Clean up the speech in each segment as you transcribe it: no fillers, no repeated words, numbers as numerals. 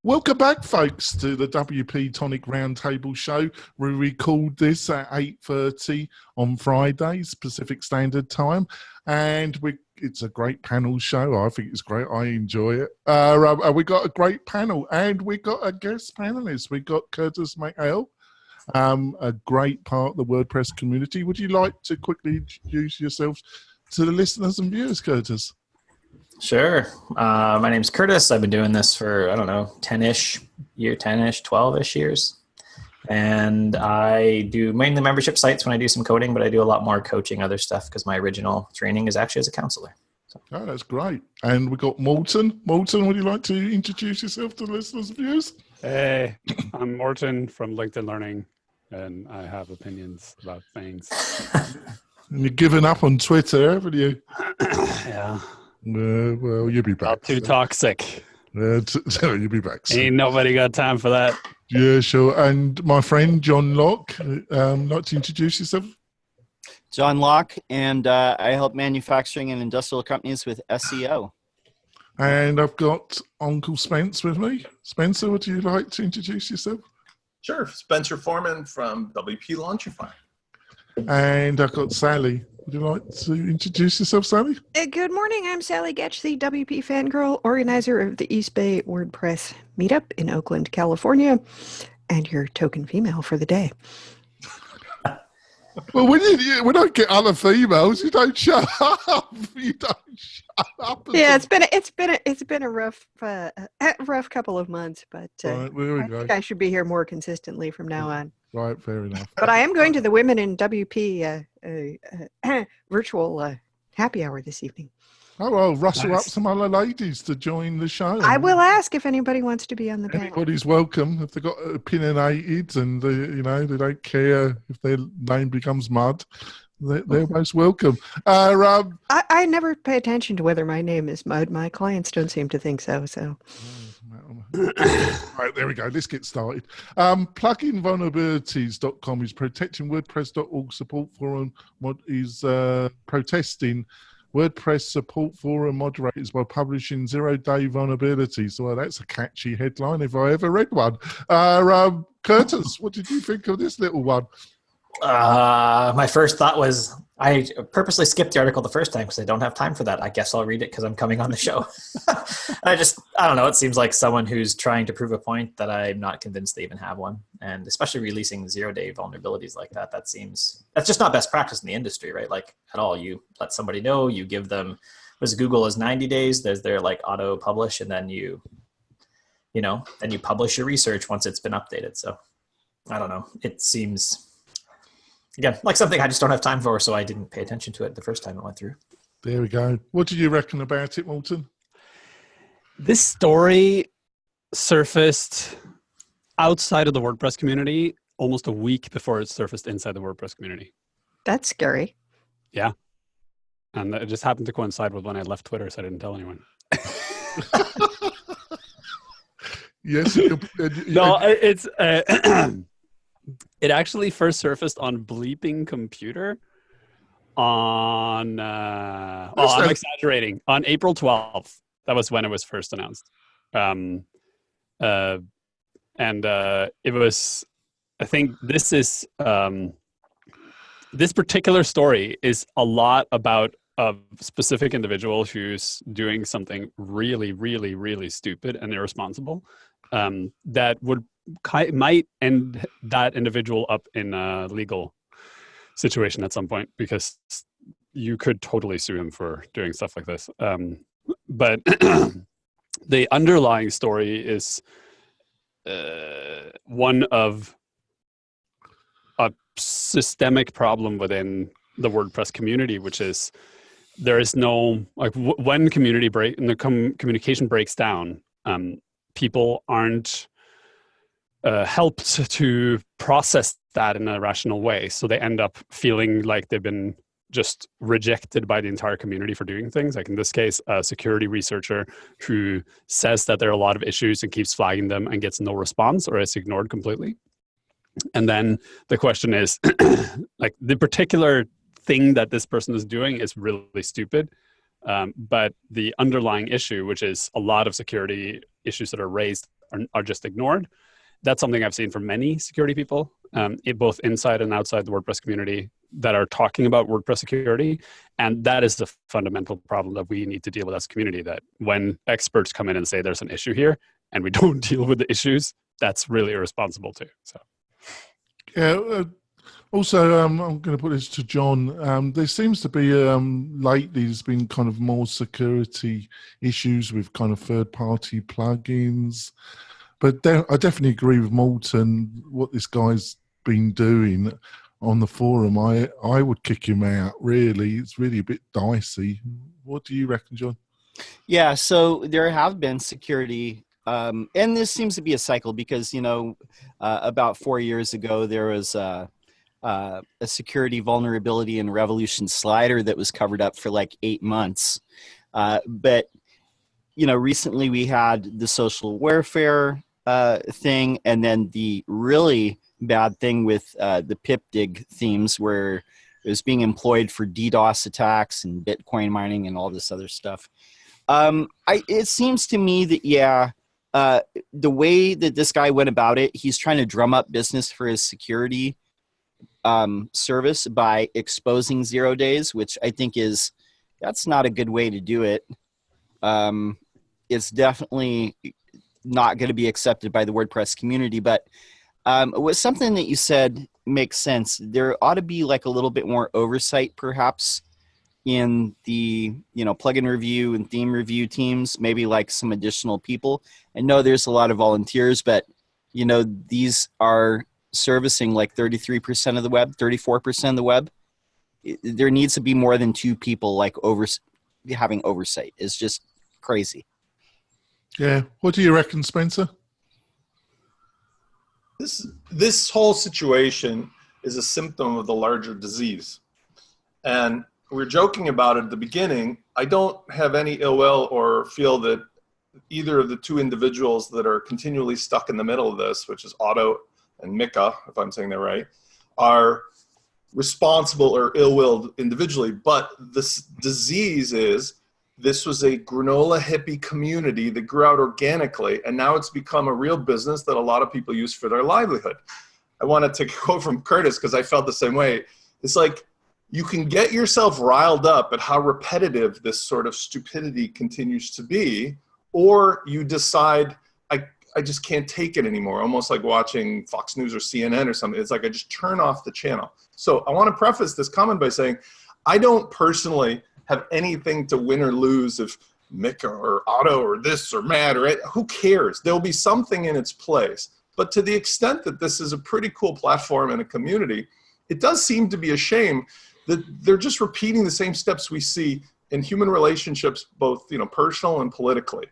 Welcome back, folks, to the WP-Tonic Roundtable Show. We record this at 8:30 on Fridays, Pacific Standard Time, and it's a great panel show. I think it's great. I enjoy it. We got a great panel, and we got a guest panelist. We got Curtis McHale, a great part of the WordPress community. Would you like to quickly introduce yourself to the listeners and viewers, Curtis? Sure. My name's Curtis. I've been doing this for, 10-ish, 12-ish years. And I do mainly membership sites when I do some coding, but I do a lot more coaching, other stuff, because my original training is actually as a counselor. So. Oh, that's great. And we got Morten. Morten, would you like to introduce yourself to the listeners and viewers? Hey, I'm Morten from LinkedIn Learning, and I have opinions about things. You've given up on Twitter, haven't you? Yeah. Well, you'll be back. Not too toxic. So you'll be back soon. Ain't nobody got time for that. Yeah, sure. And my friend, John Locke, like to introduce yourself? John Locke, and I help manufacturing and industrial companies with SEO. And I've got Uncle Spence with me. Spencer, would you like to introduce yourself? Sure. Spencer Foreman from WP Launchify. And I've got Sally. Would you like to introduce yourself, Sally? Good morning. I'm Sally Getch, the WP fangirl, organizer of the East Bay WordPress meetup in Oakland, California, and your token female for the day. Well, when we don't get other females, you don't shut up. You don't shut up. Yeah, it's been a rough couple of months, but right, I think I should be here more consistently from now on. Right, fair enough. But I am going to the Women in WP virtual happy hour this evening. Oh, well, rustle up some other ladies to join the show. I will ask if anybody wants to be on the panel. Anybody's welcome. If they've got opinionated and they don't care if their name becomes mud, they're most welcome. I never pay attention to whether my name is mud. My clients don't seem to think so. Right, there we go. Let's get started. Pluginvulnerabilities.com is protecting WordPress.org support forum. What is protesting WordPress support forum moderators by publishing zero-day vulnerabilities. Well, that's a catchy headline if I ever read one. Curtis, what did you think of this little one? My first thought was, I purposely skipped the article the first time because I don't have time for that. I guess I'll read it because I'm coming on the show. I don't know. It seems like someone who's trying to prove a point that I'm not convinced they even have one. And especially releasing zero-day vulnerabilities like that, that's just not best practice in the industry, right? Like at all. You let somebody know, you give them, Google is 90 days. There's their like auto publish, and then you publish your research once it's been updated. So I don't know. It seems, again, like something I just don't have time for, so I didn't pay attention to it the first time it went through. There we go. What did you reckon about it, Morten? This story surfaced outside of the WordPress community almost a week before it surfaced inside the WordPress community. That's scary. Yeah. And it just happened to coincide with when I left Twitter, so I didn't tell anyone. Yes. No, it's... It actually first surfaced on Bleeping Computer on, I'm exaggerating, on April 12th. That was when it was first announced. It was, I think this is, this particular story is a lot about a specific individual who's doing something really, really, really stupid and irresponsible that might end that individual up in a legal situation at some point, because you could totally sue him for doing stuff like this. But the underlying story is one of a systemic problem within the WordPress community, which is there is no, like when communication breaks down, people aren't helped to process that in a rational way. So they end up feeling like they've been just rejected by the entire community for doing things. Like in this case, a security researcher who says that there are a lot of issues and keeps flagging them and gets no response or is ignored completely. And then the question is, like the particular thing that this person is doing is really stupid. But the underlying issue, which is a lot of security issues that are raised are just ignored. That's something I've seen from many security people, both inside and outside the WordPress community, that are talking about WordPress security. And that is the fundamental problem that we need to deal with as a community, that when experts come in and say there's an issue here and we don't deal with the issues, that's really irresponsible too. So, yeah. Also, I'm going to put this to John. There seems to be lately there's been kind of more security issues with kind of third-party plugins. But I definitely agree with Morton. What this guy's been doing on the forum, I would kick him out. Really, it's really a bit dicey. What do you reckon, John? Yeah, so there have been security, and this seems to be a cycle because about 4 years ago there was a security vulnerability in Revolution Slider that was covered up for like 8 months. But recently we had the social warfare thing, and then the really bad thing with the pipdig themes, where it was being employed for DDoS attacks and Bitcoin mining and all this other stuff. It seems to me that, the way that this guy went about it, he's trying to drum up business for his security service by exposing 0 days, which I think that's not a good way to do it. It's definitely not going to be accepted by the WordPress community, but was something that you said makes sense. There ought to be like a little bit more oversight, perhaps, in the plugin review and theme review teams, maybe like some additional people. I know there's a lot of volunteers, but these are servicing like 33% of the web, 34% of the web. There needs to be more than 2 people like having oversight. It's just crazy. Yeah. What do you reckon, Spencer? This whole situation is a symptom of the larger disease. And we were joking about it at the beginning. I don't have any ill will or feel that either of the 2 individuals that are continually stuck in the middle of this, which is Otto and Mika, if I'm saying that right, are responsible or ill-willed individually. But this disease this was a granola hippie community that grew out organically, and now it's become a real business that a lot of people use for their livelihood. I wanted to quote from Curtis because I felt the same way. It's like you can get yourself riled up at how repetitive this sort of stupidity continues to be, or you decide, I just can't take it anymore, almost like watching Fox News or CNN or something. It's like I just turn off the channel. So I want to preface this comment by saying I don't personally have anything to win or lose if Mika or Otto or this or Matt or who cares? There'll be something in its place. But to the extent that this is a pretty cool platform and a community, it does seem to be a shame that they're just repeating the same steps we see in human relationships, both personal and politically.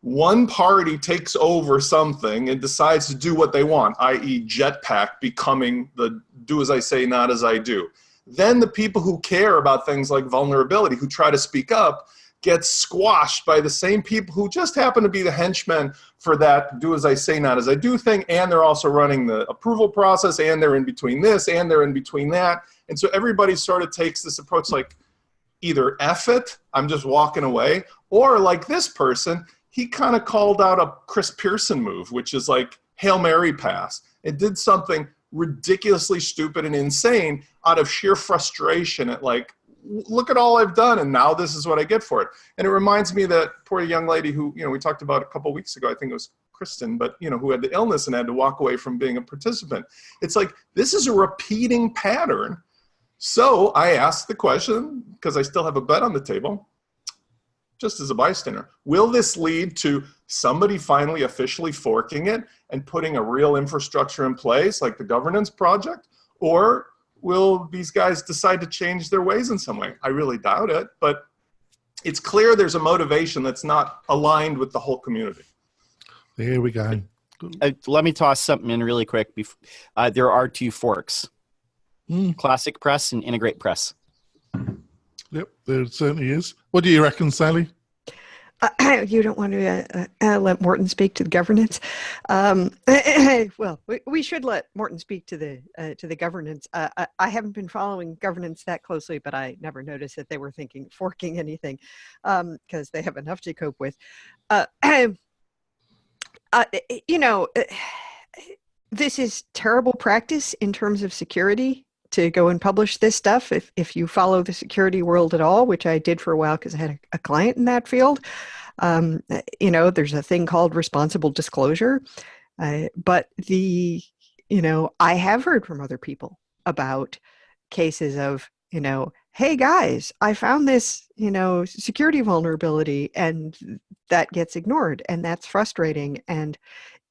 One party takes over something and decides to do what they want, i.e. Jetpack becoming the do as I say, not as I do. Then the people who care about things like vulnerability, who try to speak up, get squashed by the same people who just happen to be the henchmen for that do as I say, not as I do thing, and they're also running the approval process, and they're in between this, and they're in between that. And so everybody sort of takes this approach like, either F it, I'm just walking away, or like this person, he kind of called out a Chris Pearson move, which is like Hail Mary pass. It did something ridiculously stupid and insane out of sheer frustration at like, look at all I've done, and now this is what I get for it. And it reminds me of that poor young lady who, we talked about a couple of weeks ago, I think it was Kristen, but who had the illness and had to walk away from being a participant. It's like, this is a repeating pattern. So I asked the question, because I still have a bet on the table, just as a bystander, will this lead to somebody finally officially forking it and putting a real infrastructure in place, like the governance project? Or will these guys decide to change their ways in some way? I really doubt it, but it's clear there's a motivation that's not aligned with the whole community. There we go. Let me toss something in really quick. There are 2 forks, Classic Press and Integrate Press. Yep, there certainly is. What do you reckon, Sally? You don't want to let Morton speak to the governance. Well, we should let Morton speak to the governance. I haven't been following governance that closely, but I never noticed that they were forking anything because they have enough to cope with. you know, this is terrible practice in terms of security to go and publish this stuff. If you follow the security world at all, which I did for a while because I had a client in that field, you know, there's a thing called responsible disclosure. But you know, I have heard from other people about cases of, you know, hey guys, I found this, you know, security vulnerability, and that gets ignored, and that's frustrating. And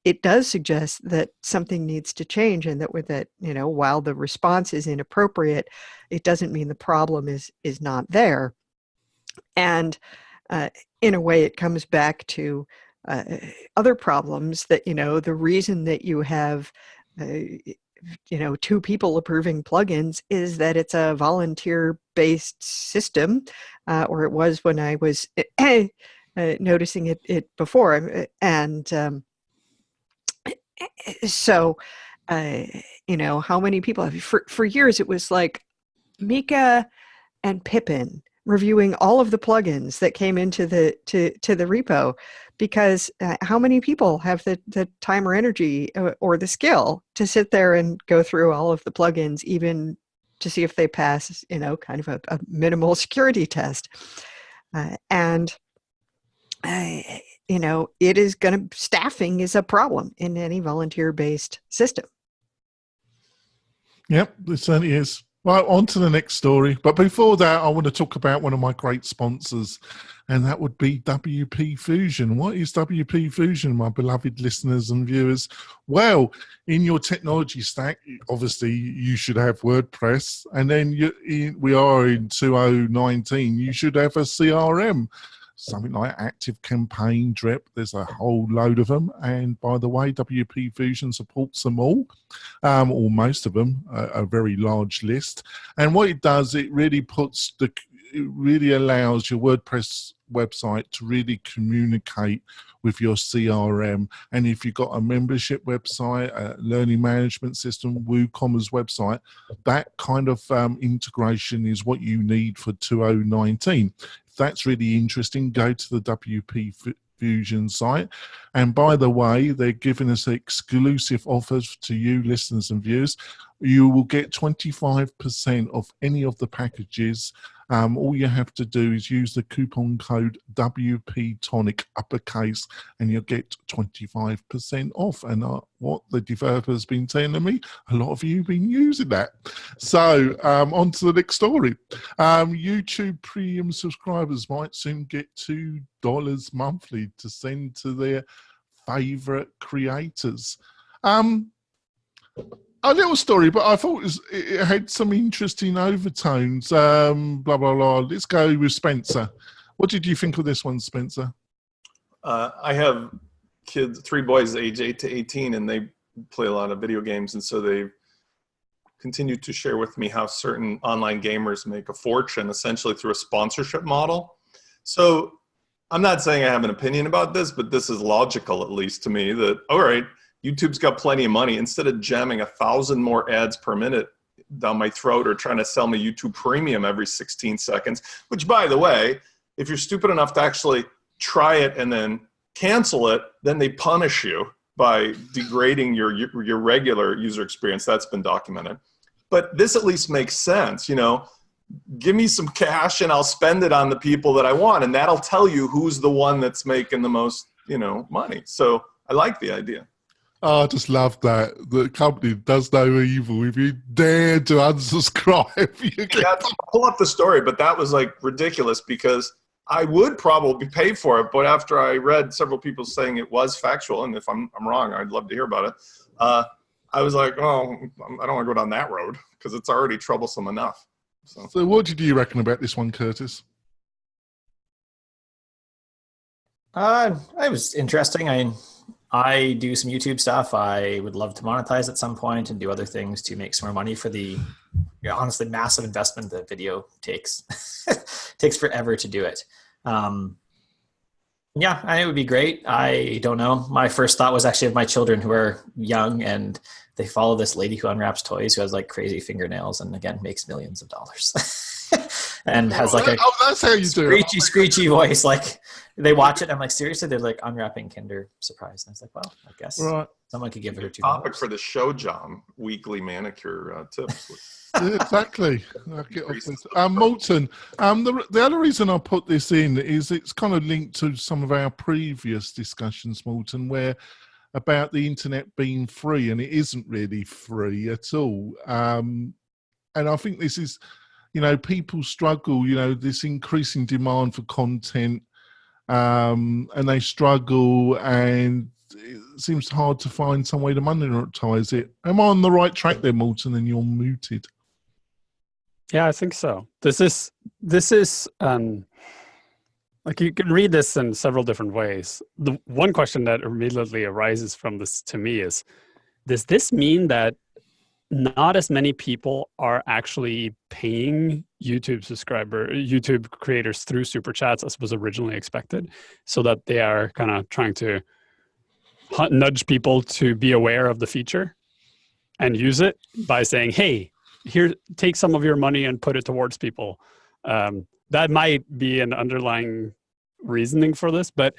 it does suggest that something needs to change, and that you know, while the response is inappropriate, it doesn't mean the problem is not there. And in a way, it comes back to other problems that, you know, the reason that you have you know, 2 people approving plugins is that it's a volunteer-based system, or it was when I was noticing it before. And so, you know, how many people have for years? It was like Mika and Pippin reviewing all of the plugins that came into the to the repo, because how many people have the time or energy or the skill to sit there and go through all of the plugins, even to see if they pass, you know, kind of a minimal security test. And you know, staffing is a problem in any volunteer-based system. Yep, it certainly is. Right, on to the next story. But before that, I want to talk about one of my great sponsors, and that would be WP Fusion. What is WP Fusion, my beloved listeners and viewers? Well, in your technology stack, obviously, you should have WordPress, and then we are in 2019, you should have a CRM. Something like ActiveCampaign, Drip, there's a whole load of them. And by the way, WP Fusion supports them all, or most of them, a very large list. And what it does, it really allows your WordPress website to really communicate with your CRM. And if you've got a membership website, a learning management system, WooCommerce website, that kind of integration is what you need for 2019. If that's really interesting, go to the WP Fusion site. And by the way, they're giving us exclusive offers to you listeners and viewers. You will get 25% off any of the packages. All you have to do is use the coupon code WP-Tonic uppercase, and you'll get 25% off. And what the developer's been telling me, a lot of you have been using that. So on to the next story. YouTube Premium subscribers might soon get $2 monthly to send to their favorite creators. A little story, but I thought it had some interesting overtones. Blah, blah, blah. Let's go with Spencer. What did you think of this one, Spencer? I have kids, 3 boys, age 8 to 18, and they play a lot of video games. And so they continue to share with me how certain online gamers make a fortune, essentially through a sponsorship model. So I'm not saying I have an opinion about this, but this is logical, at least to me, that, all right, YouTube's got plenty of money. Instead of jamming 1,000 more ads per minute down my throat or trying to sell me YouTube Premium every 16 seconds, which, by the way, if you're stupid enough to actually try it and then cancel it, then they punish you by degrading your regular user experience. That's been documented. But this at least makes sense. You know, give me some cash and I'll spend it on the people that I want, and that'll tell you who's the one that's making the most, you know, money. So I like the idea. Oh, I just love that. The company does no evil. If you dare to unsubscribe, you get... Yeah, I'll pull up the story, but that was like ridiculous because I would probably pay for it. But after I read several people saying it was factual, and if I'm wrong, I'd love to hear about it. I was like, oh, I don't want to go down that road because it's already troublesome enough. So what did you reckon about this one, Curtis? It was interesting. I do some YouTube stuff. I would love to monetize at some point and do other things to make some more money for the honestly massive investment that video takes. Takes forever to do it. Yeah, it would be great. I don't know. My first thought was actually of my children who are young and they follow this lady who unwraps toys who has like crazy fingernails and again makes millions of dollars. And has like a that's how you do screechy voice, like They watch it. And I'm like, seriously? They're like unwrapping Kinder Surprise. And I was like, well, I guess Right. someone could give her $2. Topic for the show, John. Weekly manicure tips. Yeah, exactly. I'll get off this. Moulton, the other reason I put this in is it's kind of linked to some of our previous discussions, Moulton, where about the internet being free, and it isn't really free at all. And I think this is, people struggle, this increasing demand for content, and they struggle, and it seems hard to find some way to monetize it. Am I on the right track there, Moulton? And you're muted. Yeah, I think so. This is like, you can read this in several different ways. The one question that immediately arises from this to me is, does this mean that not as many people are actually paying YouTube creators through super chats as was originally expected, so that they are kind of trying to nudge people to be aware of the feature and use it by saying, hey, here, take some of your money and put it towards people. That might be an underlying reasoning for this, but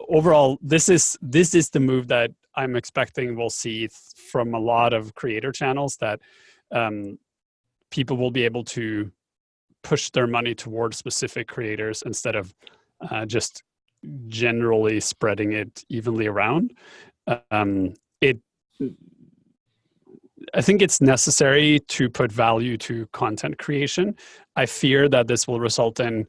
overall, this is the move that I'm expecting we'll see from a lot of creator channels, that people will be able to push their money towards specific creators instead of just generally spreading it evenly around. I think it's necessary to put value to content creation. I fear that this will result in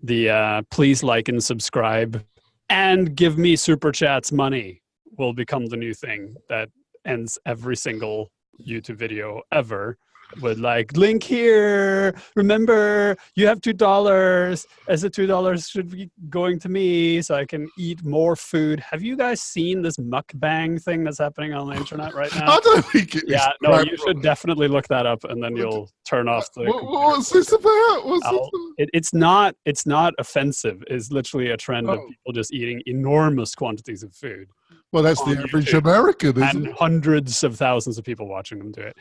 the please like and subscribe and give me super chats money will become the new thing that ends every single YouTube video ever with like, link here, remember you have $2, as the $2 should be going to me so I can eat more food. Have you guys seen this mukbang thing that's happening on the internet right now? I don't think it is. Yeah, no, you should definitely look that up, and then you'll turn off the what's this about? It's not offensive. It's literally a trend of people just eating enormous quantities of food. Well, that's the average American, isn't and it? hundreds of thousands of people watching them do it.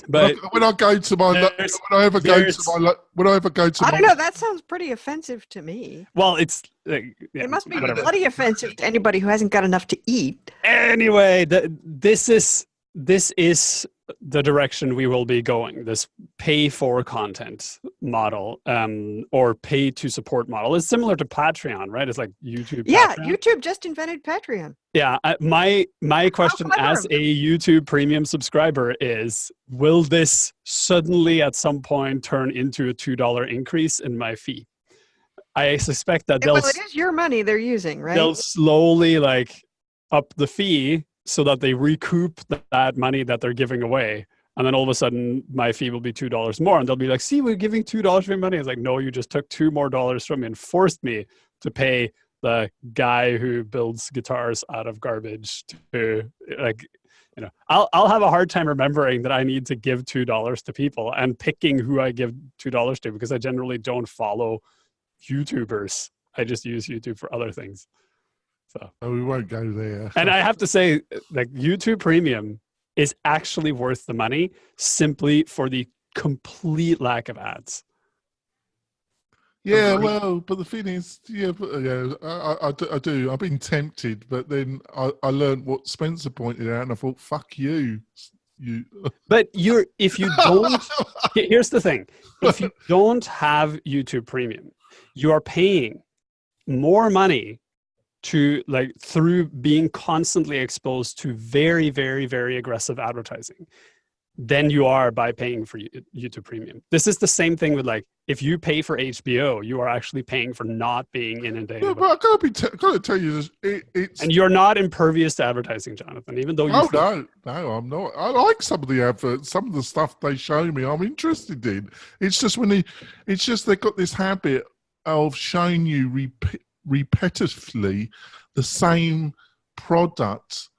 But when I go to my, when I ever go to I don't know. That sounds pretty offensive to me. Well, it's like, yeah, it must be whatever. bloody offensive to anybody who hasn't got enough to eat. Anyway, this is the direction we will be going. This pay for content model, or pay to support model, is similar to Patreon, right? It's like YouTube. Yeah, Patreon. YouTube just invented Patreon. Yeah, my question as a YouTube premium subscriber is, will this suddenly at some point turn into a $2 increase in my fee? I suspect that Well, it is your money they're using, right? they'll slowly like up the fee so that they recoup that money that they're giving away. And then all of a sudden my fee will be $2 more. And they'll be like, see, we're giving $2 for your money. It's like, no, you just took $2 more from me and forced me to pay the guy who builds guitars out of garbage to, like, I'll have a hard time remembering that I need to give $2 to people and picking who I give $2 to, because I generally don't follow YouTubers. I just use YouTube for other things. So we won't go there. And I have to say, like, YouTube Premium is actually worth the money simply for the complete lack of ads. Yeah, well, but the thing is, I do. I've been tempted, but then I learned what Spencer pointed out, and I thought, fuck you. But if you don't, here's the thing. If you don't have YouTube Premium, you are paying more money through being constantly exposed to very, very, very aggressive advertising than you are by paying for YouTube Premium. This is the same thing with, like, if you pay for HBO, you are actually paying for not being inundated. No, but I gotta tell you this. It's and you're not impervious to advertising, Jonathan, even though you no, I'm not. I like some of the adverts, some of the stuff they show me. I'm interested in. It's just they've got this habit of showing you repetitively the same product.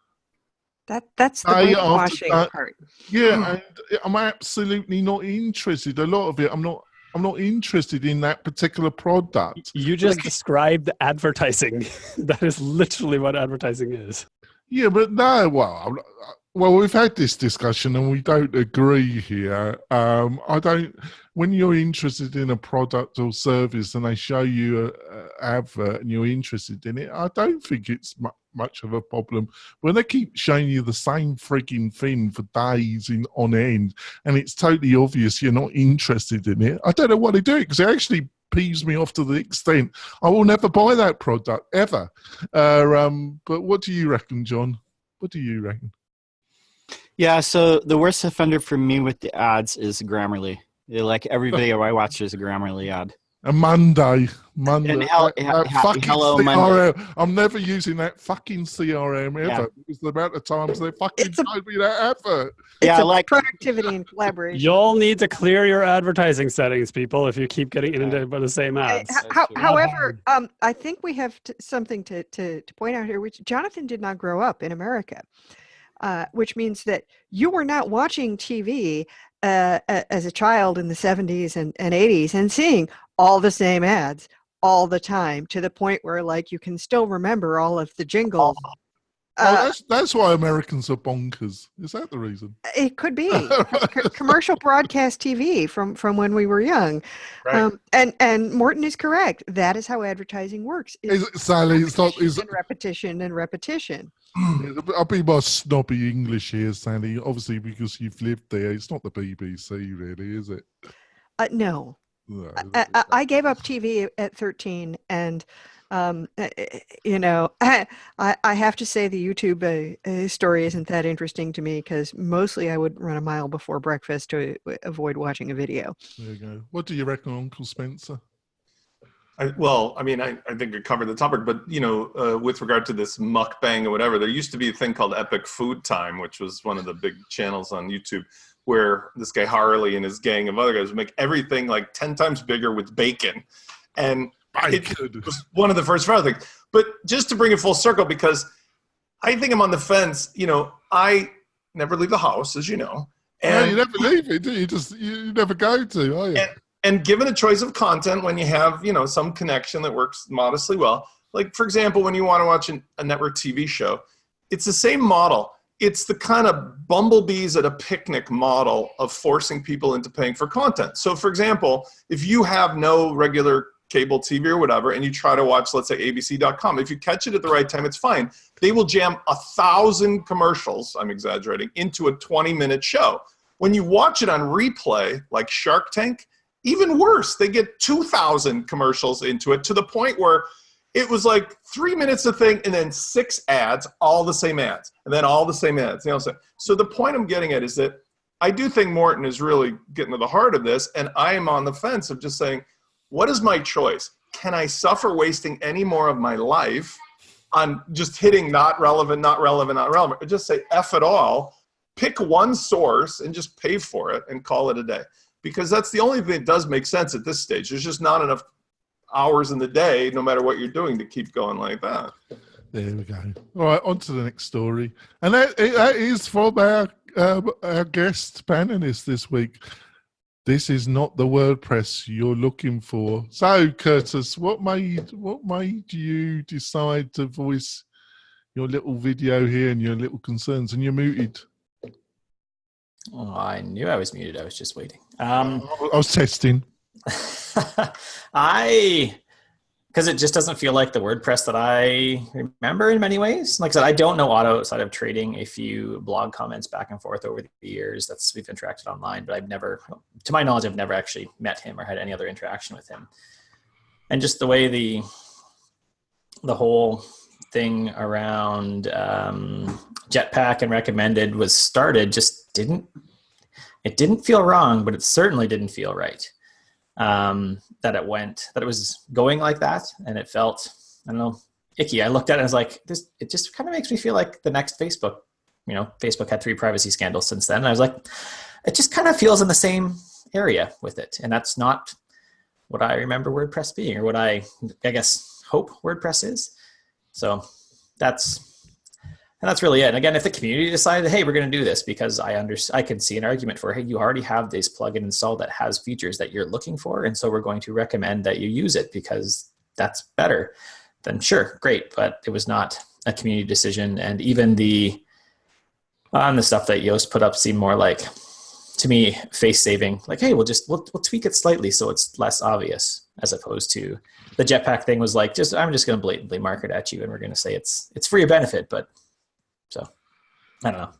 That's the brainwashing part. Yeah, and I'm absolutely not interested. A lot of it, I'm not interested in that particular product. You just described advertising. That is literally what advertising is. Yeah, but no. Well, we've had this discussion and we don't agree here. I don't. when you're interested in a product or service and they show you a advert and you're interested in it, I don't think it's much of a problem. When they keep showing you the same freaking thing for days on end, and it's totally obvious you're not interested in it, I don't know why they do it, because it actually peeves me off to the extent I will never buy that product ever. But what do you reckon, John? What do you reckon? Yeah, so the worst offender for me with the ads is Grammarly. Like every video I watch, there's a Grammarly ad. A Monday. And Fucking hello, CRM. Monday. I'm never using that fucking CRM ever, Yeah. because the amount of times they fucking showed me that advert. Yeah, It's like productivity and collaboration. You'll need to clear your advertising settings, people, if you keep getting into the same ads. However, I think we have something to point out here, which Jonathan did not grow up in America, which means that you were not watching TV as a child in the 70s and 80s and seeing all the same ads all the time, to the point where like you can still remember all of the jingles. That's why Americans are bonkers. Is that the reason? It could be commercial broadcast TV from when we were young. Right. And Morton is correct. That is how advertising works. Sally, it's not. Repetition and repetition. I'll be more snobby English here, Sally. Obviously, because you've lived there. It's not the BBC, really, is it? No. No. I gave up TV at 13, and I have to say the YouTube story isn't that interesting to me, because mostly I would run a mile before breakfast to avoid watching a video. There you go. What do you reckon, Uncle Spencer? I think I covered the topic, but with regard to this mukbang or whatever, there used to be a thing called Epic Food Time, which was one of the big channels on YouTube, where this guy Harley and his gang of other guys would make everything like 10 times bigger with bacon. And it was one of the first things. But just to bring it full circle, because I think I'm on the fence, I never leave the house, as you know. And you never leave it, do you? You never go to, are you? And given a choice of content, when you have, some connection that works modestly well, like, for example, when you want to watch a network TV show, it's the same model. It's the kind of bumblebees at a picnic model of forcing people into paying for content. So, for example, if you have no regular cable TV or whatever, and you try to watch, let's say, abc.com, if you catch it at the right time, it's fine. They will jam 1,000 commercials, I'm exaggerating, into a 20-minute show. When you watch it on replay, like Shark Tank, even worse, they get 2,000 commercials into it, to the point where it was like 3 minutes of thing and then 6 ads, all the same ads, and then all the same ads. So the point I'm getting at is that I do think Morton is really getting to the heart of this, and I am on the fence of just saying, what is my choice? Can I suffer wasting any more of my life on just hitting not relevant, not relevant, not relevant, or just say F it all, pick one source and just pay for it and call it a day? Because that's the only thing that does make sense at this stage. There's just not enough hours in the day, no matter what you're doing, to keep going like that. There we go. All right, on to the next story. And that is from our guest panelist this week. This is not the WordPress you're looking for. So, Curtis, what made you decide to voice your little video here and your little concerns? And you're muted. Oh, I knew I was muted. I was just waiting. I was testing. Because it just doesn't feel like the WordPress that I remember in many ways. Like I said, I don't know Otto outside of trading a few blog comments back and forth over the years. We've interacted online, but I've never, to my knowledge, I've never actually met him or had any other interaction with him. And just the way the whole thing around Jetpack and recommended was started just didn't feel wrong, but it certainly didn't feel right. That it was going like that, and it felt, I don't know, icky. I looked at it and I was like, it just kind of makes me feel like the next Facebook. Facebook had 3 privacy scandals since then. And I was like, it just kind of feels in the same area with it. And that's not what I remember WordPress being, or what I guess hope WordPress is. So that's really it. And again, if the community decided, hey, we're going to do this, because I could see an argument for, hey, you already have this plugin installed that has features that you're looking for, and so we're going to recommend that you use it because that's better, then sure, great. But it was not a community decision. And even the stuff that Yoast put up seemed more like to me, face saving. Like, hey, we'll tweak it slightly so it's less obvious, as opposed to the jetpack thing was like, I'm just going to blatantly market at you, and we're going to say it's for your benefit. But so I don't know.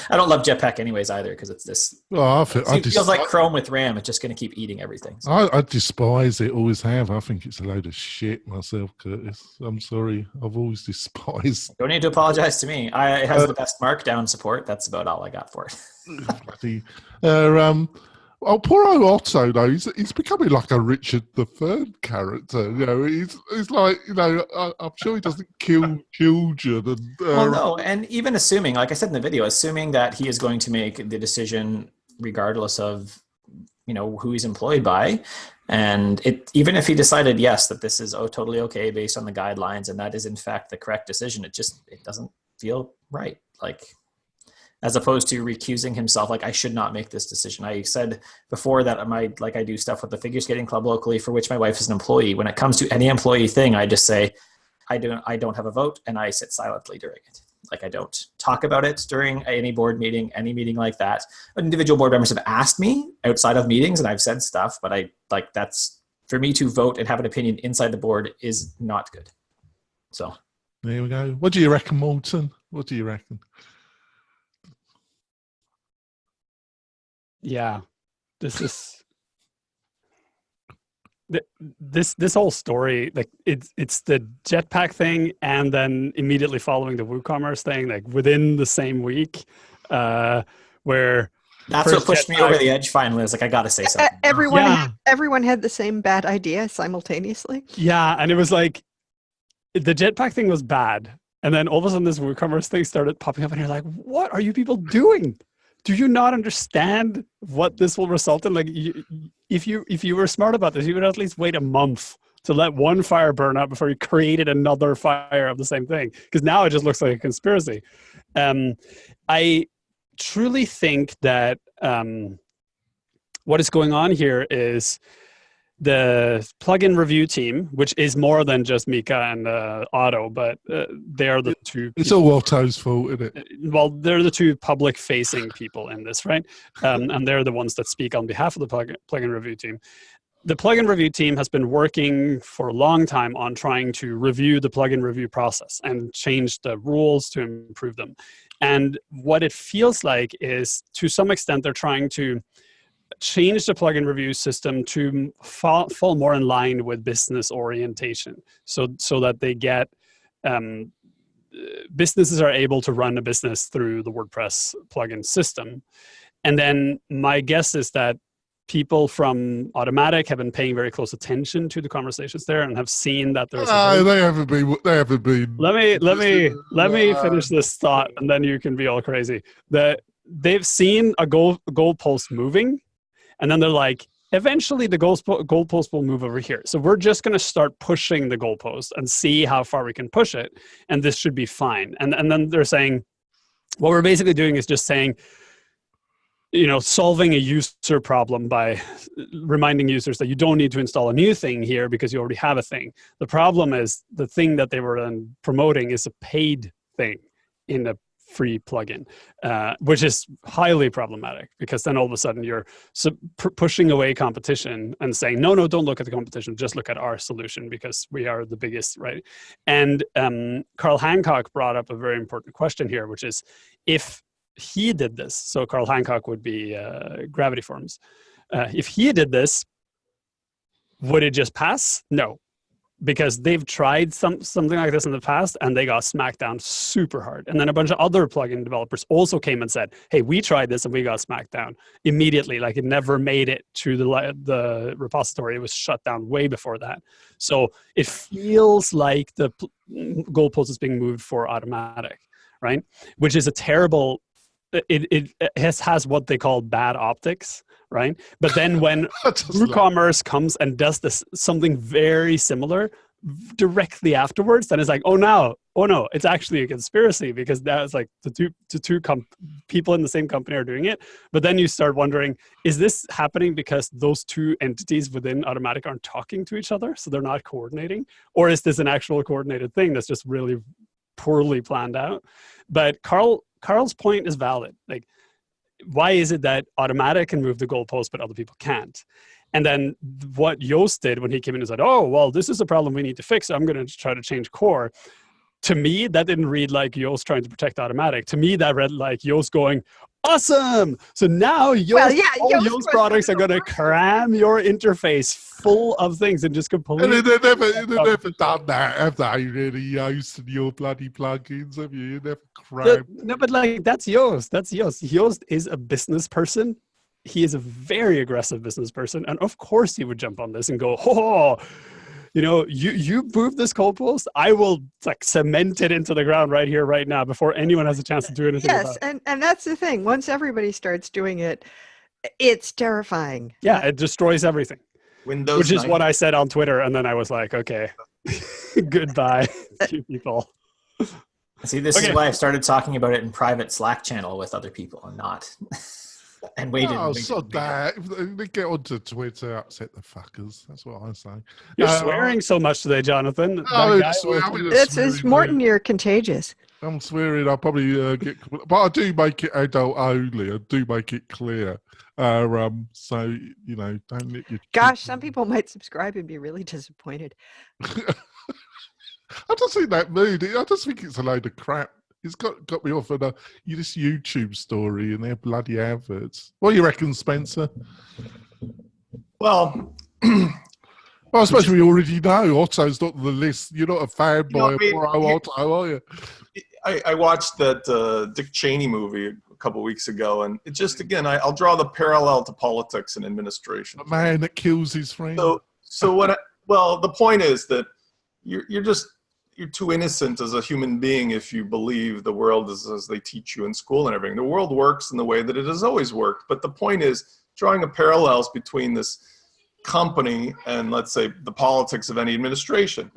I don't love jetpack anyways either, because it's this. Well, it feels like Chrome with RAM. It's just going to keep eating everything. So. I despise it. Always have. I think it's a load of shit myself, Curtis. I'm sorry. I've always despised. You don't need to apologize to me. It has the best markdown support. That's about all I got for it. Poor old Otto though. He's becoming like a Richard III character. You know, he's like, you know, I'm sure he doesn't kill children. And, well, no, and even assuming, like I said in the video, assuming that he is going to make the decision regardless of, you know, who he's employed by, and even if he decided yes that this is totally okay based on the guidelines and that is in fact the correct decision, it doesn't feel right. Like, as opposed to recusing himself, like, I should not make this decision. I said before that I do stuff with the figure skating club locally, for which my wife is an employee. When it comes to any employee thing, I just say, I don't have a vote, and I sit silently during it. Like, I don't talk about it during any board meeting, any meeting like that. Individual board members have asked me outside of meetings, and I've said stuff, but that's, for me to vote and have an opinion inside the board is not good. So there we go. What do you reckon, Morton? What do you reckon? Yeah, this whole story, like it's the jetpack thing, and then immediately following the WooCommerce thing, like within the same week, where that's what pushed me over the edge. Finally, I was like, I got to say something. Everyone had the same bad idea simultaneously. Yeah, and it was like the jetpack thing was bad, and then all of a sudden this WooCommerce thing started popping up, and you're like, what are you people doing? Do you not understand what this will result in? Like, if you were smart about this, you would at least wait a month to let one fire burn out before you created another fire of the same thing. Because now it just looks like a conspiracy. I truly think that what is going on here is the plugin review team, which is more than just Mika and Otto, but they are the two. It's all Otto's fault, isn't it? Well, they're the two public-facing people in this, right? And they're the ones that speak on behalf of the plugin review team. The plugin review team has been working for a long time on trying to review the plugin review process and change the rules to improve them. And what it feels like is, to some extent, they're trying to change the plugin review system to fall more in line with business orientation, so that they get businesses are able to run a business through the WordPress plugin system. And then my guess is that people from Automatic have been paying very close attention to the conversations there and have seen that there's they haven't been. Let me finish this thought, and then you can be all crazy. They've seen a goalpost moving, and then they're like, eventually the goalpost will move over here. So we're just going to start pushing the goalpost and see how far we can push it. And this should be fine. And then they're saying, what we're basically doing is just saying, solving a user problem by reminding users that you don't need to install a new thing here because you already have a thing. The problem is the thing that they were then promoting is a paid thing in a free plugin, which is highly problematic, because then all of a sudden you're pushing away competition and saying, no, don't look at the competition, just look at our solution because we are the biggest, right? And Carl Hancock brought up a very important question here, which is, if he did this, so Carl Hancock would be Gravity Forms, if he did this, would it just pass? No. Because they've tried something like this in the past and they got smacked down super hard. And then a bunch of other plugin developers also came and said, hey, we tried this and we got smacked down immediately. Like, it never made it to the repository. It was shut down way before that. So it feels like the goalpost is being moved for Automatic, right? Which is a terrible, it has what they call bad optics, right? But then when WooCommerce comes and does something very similar directly afterwards, then it's like, oh no, it's actually a conspiracy, because that's like the two people in the same company are doing it. But then you start wondering, is this happening because those two entities within Automatic aren't talking to each other, so they're not coordinating? Or is this an actual coordinated thing that's just really poorly planned out? But Carl's point is valid. Like, why is it that Automatic can move the goalpost but other people can't? And then what Yoast did when he came in and said, oh, well, this is a problem we need to fix. I'm going to try to change core. To me, that didn't read like Yoast trying to protect Automatic. To me, that read like Yoast going, awesome! So now Yoast products are going to cram your interface full of things and just completely... And they've never done that, have they, really, Yoast and your bloody plugins, have you? You never crammed. No, but like, that's Yoast. That's Yoast. Yoast is a business person. He is a very aggressive business person. And of course he would jump on this and go, oh, you know, you move this goalpost, I will like cement it into the ground right here, right now, before anyone has a chance to do anything about it. Yes, and that's the thing. Once everybody starts doing it, it's terrifying. Yeah, it destroys everything. Windows which is 9. what I said on Twitter, and then I was like, okay, goodbye, you people. See, this is why I've started talking about it in private Slack channel with other people and not... and waited. Oh, so that. If they get onto Twitter, upset the fuckers. That's what I say. You're swearing so much today, Jonathan. It's Morton, you're contagious. I'm swearing. I'll probably get... But I do make it adult only. I do make it clear. So, you know, don't let your... Gosh, some people might subscribe and be really disappointed. I just think that mood. I just think it's a load of crap. It's got me off on this YouTube story and their bloody adverts. What do you reckon, Spencer? Well, I suppose we already know Otto's not on the list. You're not a fanboy of Otto, are you? I watched that Dick Cheney movie a couple of weeks ago, and it just, again, I'll draw the parallel to politics and administration. A man that kills his friend. So the point is that you're too innocent as a human being if you believe the world is as they teach you in school and everything. The world works in the way that it has always worked. But the point is drawing a parallels between this company and, let's say, the politics of any administration.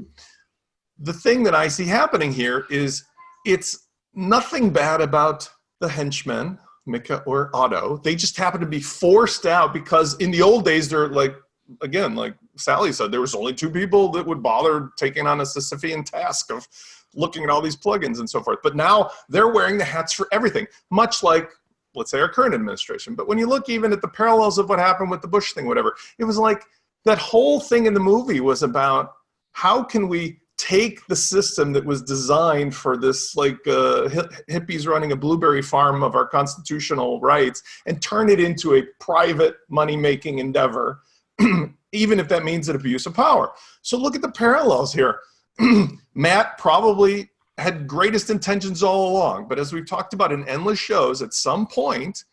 The thing that I see happening here is it's nothing bad about the henchmen, Mika or Otto. They just happen to be forced out because in the old days, they're like, again, like Sally said, there was only 2 people that would bother taking on a Sisyphean task of looking at all these plugins and so forth. But now they're wearing the hats for everything, much like, let's say, our current administration. But when you look even at the parallels of what happened with the Bush thing, whatever, it was like that whole thing in the movie was about how can we take the system that was designed for this, like hippies running a blueberry farm of our constitutional rights, and turn it into a private money-making endeavor, even if that means an abuse of power. So look at the parallels here. Matt probably had greatest intentions all along, but as we've talked about in endless shows, at some point,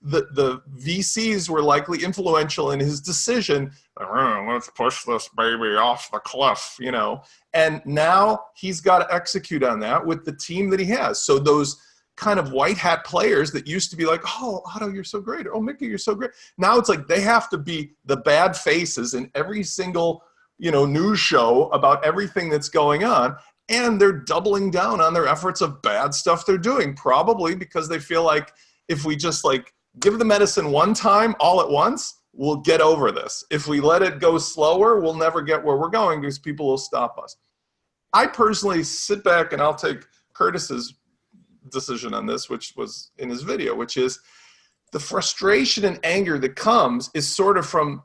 the VCs were likely influential in his decision. Let's push this baby off the cliff, you know. And now he's got to execute on that with the team that he has. So those kind of white hat players that used to be like, oh, Otto, you're so great. Or, oh, Mickey, you're so great. Now it's like they have to be the bad faces in every single, you know, news show about everything that's going on. And they're doubling down on their efforts of bad stuff they're doing, probably because they feel like if we just like give the medicine one time all at once, we'll get over this. If we let it go slower, we'll never get where we're going because people will stop us. I personally sit back and I'll take Curtis's decision on this, which was in his video, which is the frustration and anger that comes is sort of from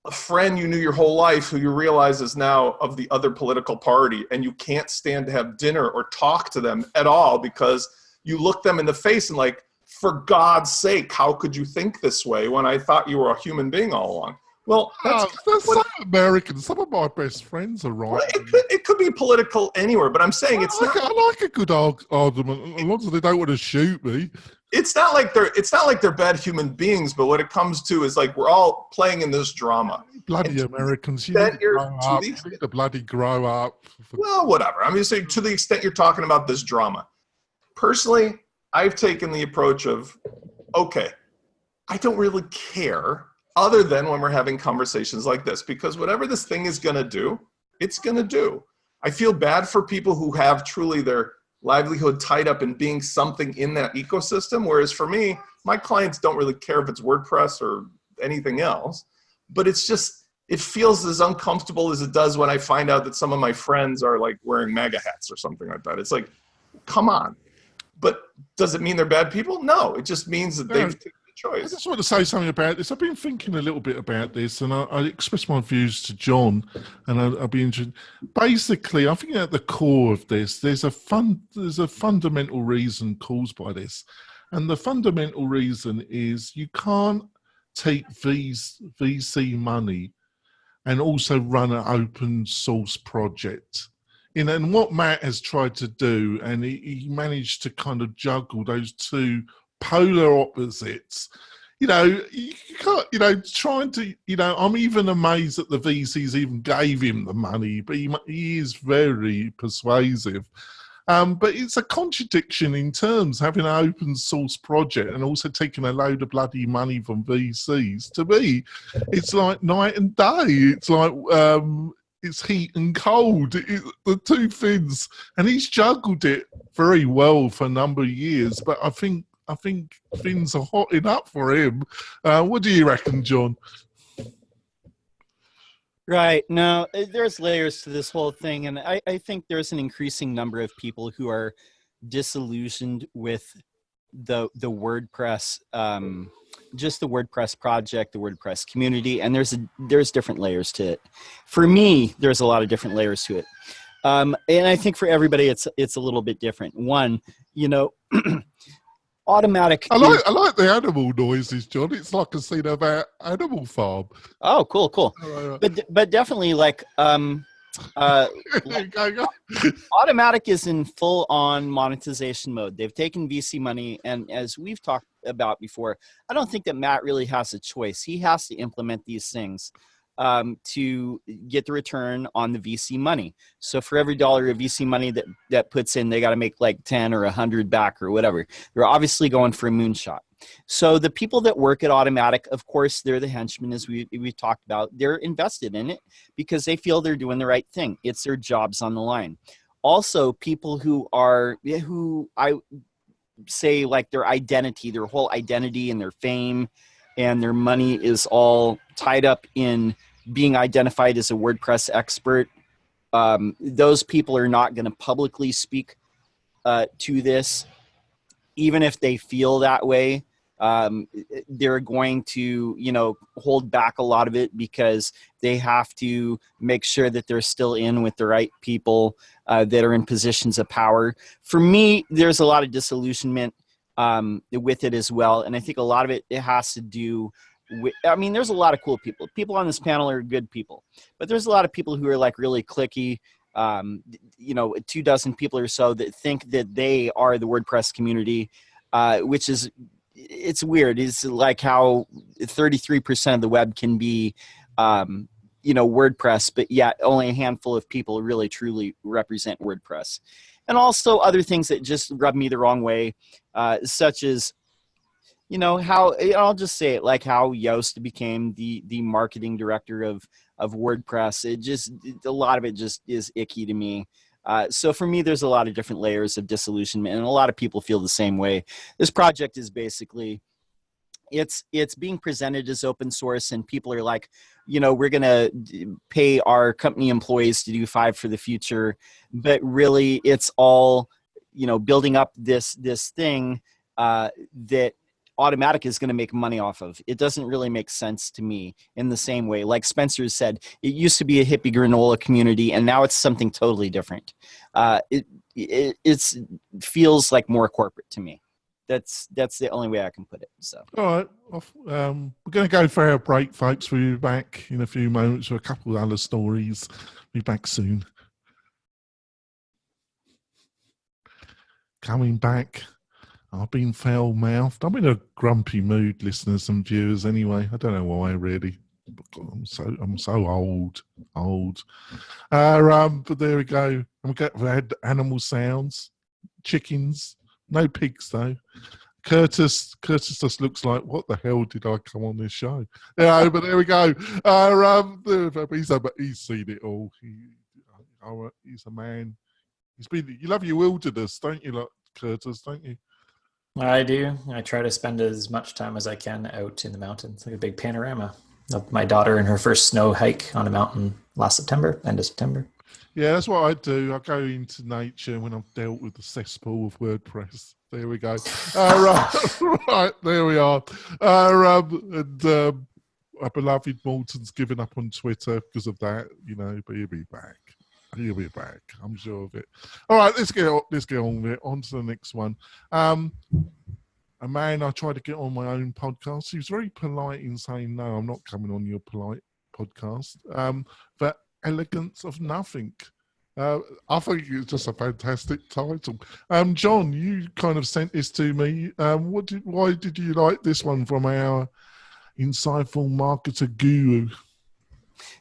a friend you knew your whole life who you realize is now of the other political party, and you can't stand to have dinner or talk to them at all because you look them in the face and like, for God's sake, how could you think this way when I thought you were a human being all along? Well, that's some Americans. Some of my best friends are right. Well, it could be political anywhere, but I'm saying I like a good argument as long as they don't want to shoot me. It's not like they're bad human beings, but what it comes to is like we're all playing in this drama. Bloody Americans, you need to bloody grow up. Well, whatever. I'm just saying to the extent you're talking about this drama. Personally, I've taken the approach of, okay, I don't really care other than when we're having conversations like this, because whatever this thing is going to do, it's going to do. I feel bad for people who have truly their livelihood tied up in being something in that ecosystem, whereas for me, my clients don't really care if it's WordPress or anything else, but it's just, it feels as uncomfortable as it does when I find out that some of my friends are like wearing MAGA hats or something like that. It's like, come on. But does it mean they're bad people? No, it just means that they've taken choice. I just want to say something about this. I've been thinking a little bit about this, and I expressed my views to John, and I'll be interested. Basically, I think at the core of this, there's a fundamental reason caused by this, and the fundamental reason is you can't take VC money and also run an open source project. And what Matt has tried to do, and he managed to kind of juggle those two polar opposites. You can't, trying to, I'm even amazed that the VCs even gave him the money, but he is very persuasive. But it's a contradiction in terms, having an open source project and also taking a load of bloody money from VCs. To me, it's like night and day. It's like it's heat and cold. The two things, and he's juggled it very well for a number of years. But I think things are hotting up for him. What do you reckon, John? Right. No, there's layers to this whole thing. And I think there's an increasing number of people who are disillusioned with the WordPress, just the WordPress project, the WordPress community. And there's different layers to it. For me, there's a lot of different layers to it. And I think for everybody, it's a little bit different. One, automatic. I like the animal noises, John. It's like a scene about Animal Farm. Oh, cool. But definitely like Automatic is in full on monetization mode. They've taken VC money, and as we've talked about before, I don't think that Matt really has a choice. He has to implement these things to get the return on the VC money. So for every dollar of VC money that puts in, they got to make like 10 or 100 back or whatever. They're obviously going for a moonshot. So the people that work at Automatic, of course, they're the henchmen, as we've talked about. They're invested in it because they feel they're doing the right thing. It's their jobs on the line. Also, people who I say like their identity, their whole identity and their fame and their money is all tied up in being identified as a WordPress expert. Those people are not going to publicly speak to this. Even if they feel that way, they're going to, hold back a lot of it because they have to make sure that they're still in with the right people that are in positions of power. For me, there's a lot of disillusionment with it as well. And I think a lot of it has to do with, there's a lot of cool people. People on this panel are good people, but there's a lot of people who are like really cliquey, 24 people or so that think that they are the WordPress community, which is, it's weird. It's like how 33% of the web can be, WordPress, but yet only a handful of people really truly represent WordPress. And also other things that just rub me the wrong way, such as, how, I'll just say it, like how Yoast became the marketing director of WordPress. A lot of it just is icky to me. So for me, there's a lot of different layers of disillusionment, and a lot of people feel the same way. This project is basically, it's being presented as open source, and people are like, we're going to pay our company employees to do 5 for the future. But really, it's all, building up this thing that Automatic is going to make money off of. It doesn't really make sense to me in the same way. Like Spencer said, it used to be a hippie granola community, and now it's something totally different. It feels like more corporate to me. That's the only way I can put it. So. All right. We're going to go for our break, folks. We'll be back in a few moments with a couple of other stories. Be back soon. Coming back. I've been foul-mouthed. I'm in a grumpy mood, listeners and viewers. Anyway, I don't know why, really. I'm so old. But there we go. We had animal sounds, chickens, no pigs though. Curtis just looks like, what the hell did I come on this show? Yeah, but there we go. He's seen it all. He's a man. You love your wilderness, don't you, like Curtis? Don't you? I do. I try to spend as much time as I can out in the mountains, like a big panorama of my daughter and her first snow hike on a mountain last September, end of September. Yeah, that's what I do. I go into nature when I've dealt with the cesspool of WordPress. There we go. Right, there we are. Our beloved Morton's given up on Twitter because of that, but he'll be back. He'll be back. I'm sure of it. All right, let's get on with it. On to the next one. A man I tried to get on my own podcast. He was very polite in saying, no, I'm not coming on your polite podcast. The Elegance of Nothing. I think it's just a fantastic title. John, you kind of sent this to me. Why did you like this one from our insightful marketer guru?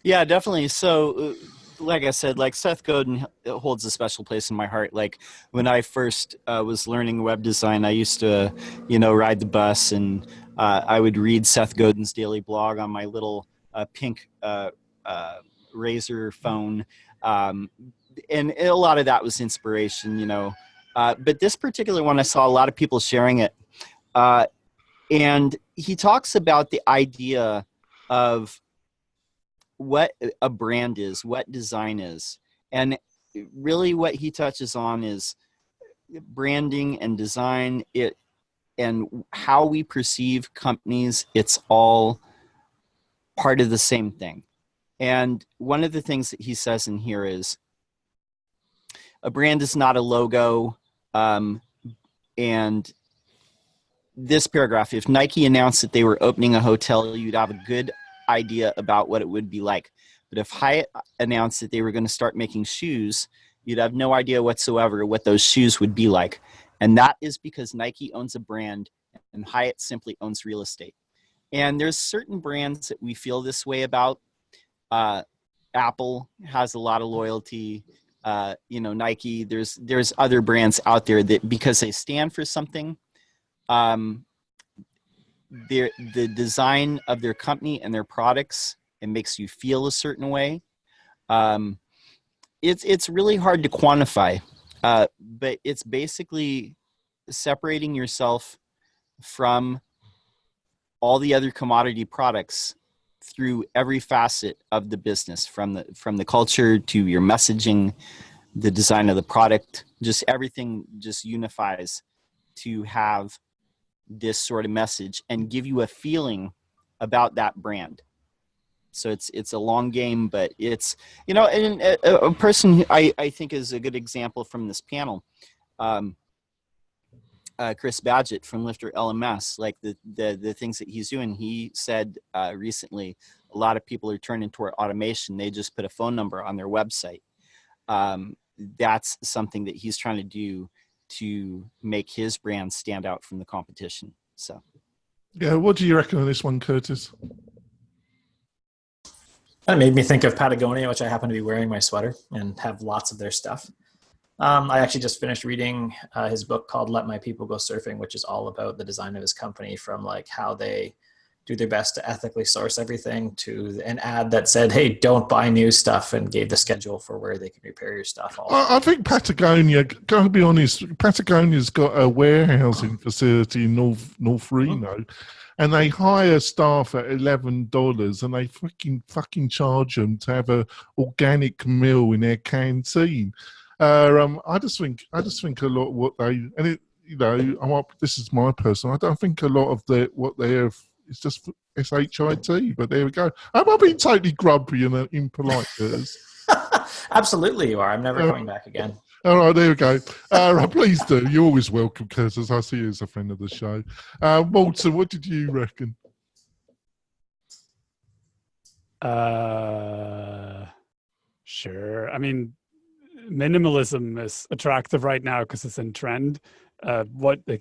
Yeah, definitely. So, like I said, like Seth Godin holds a special place in my heart. Like when I first was learning web design, I used to, ride the bus, and I would read Seth Godin's daily blog on my little pink Razor phone. And a lot of that was inspiration, but this particular one, I saw a lot of people sharing it. And he talks about the idea of what a brand is, what design is. And really what he touches on is branding and design, and how we perceive companies. It's all part of the same thing. And one of the things that he says in here is, a brand is not a logo. And this paragraph, if Nike announced that they were opening a hotel, you'd have a good idea about what it would be like. But if Hyatt announced that they were going to start making shoes, you'd have no idea whatsoever what those shoes would be like. And that is because Nike owns a brand and Hyatt simply owns real estate. And there's certain brands that we feel this way about. Apple has a lot of loyalty. Nike, there's other brands out there that, because they stand for something, the design of their company and their products, it makes you feel a certain way. It's really hard to quantify, but it's basically separating yourself from all the other commodity products through every facet of the business, from the culture to your messaging, the design of the product, just everything just unifies to have this sort of message and give you a feeling about that brand. So it's a long game, but it's, and a person I think is a good example from this panel, Chris Badgett from Lifter LMS, like the things that he's doing. He said recently, a lot of people are turning toward automation. They just put a phone number on their website. That's something that he's trying to do to make his brand stand out from the competition. So, yeah, what do you reckon on this one, Curtis? That made me think of Patagonia, which I happen to be wearing my sweater and have lots of their stuff. I actually just finished reading his book called Let My People Go Surfing, which is all about the design of his company, from like how they do their best to ethically source everything to an ad that said, hey, don't buy new stuff, and gave the schedule for where they can repair your stuff. I think Patagonia, gotta be honest, Patagonia's got a warehousing facility in North Reno, and they hire staff at $11, and they fucking charge them to have a organic meal in their canteen. I just think a lot of what they, and it, this is my personal, I don't think a lot of what they have is just SHIT, but there we go. Am I being totally grumpy and impolite? Absolutely you are. I'm never coming back again. All right, there we go. Please do. You're always welcome, Curtis. I see you as a friend of the show. Walter, what did you reckon? Sure. I mean, minimalism is attractive right now because it's in trend.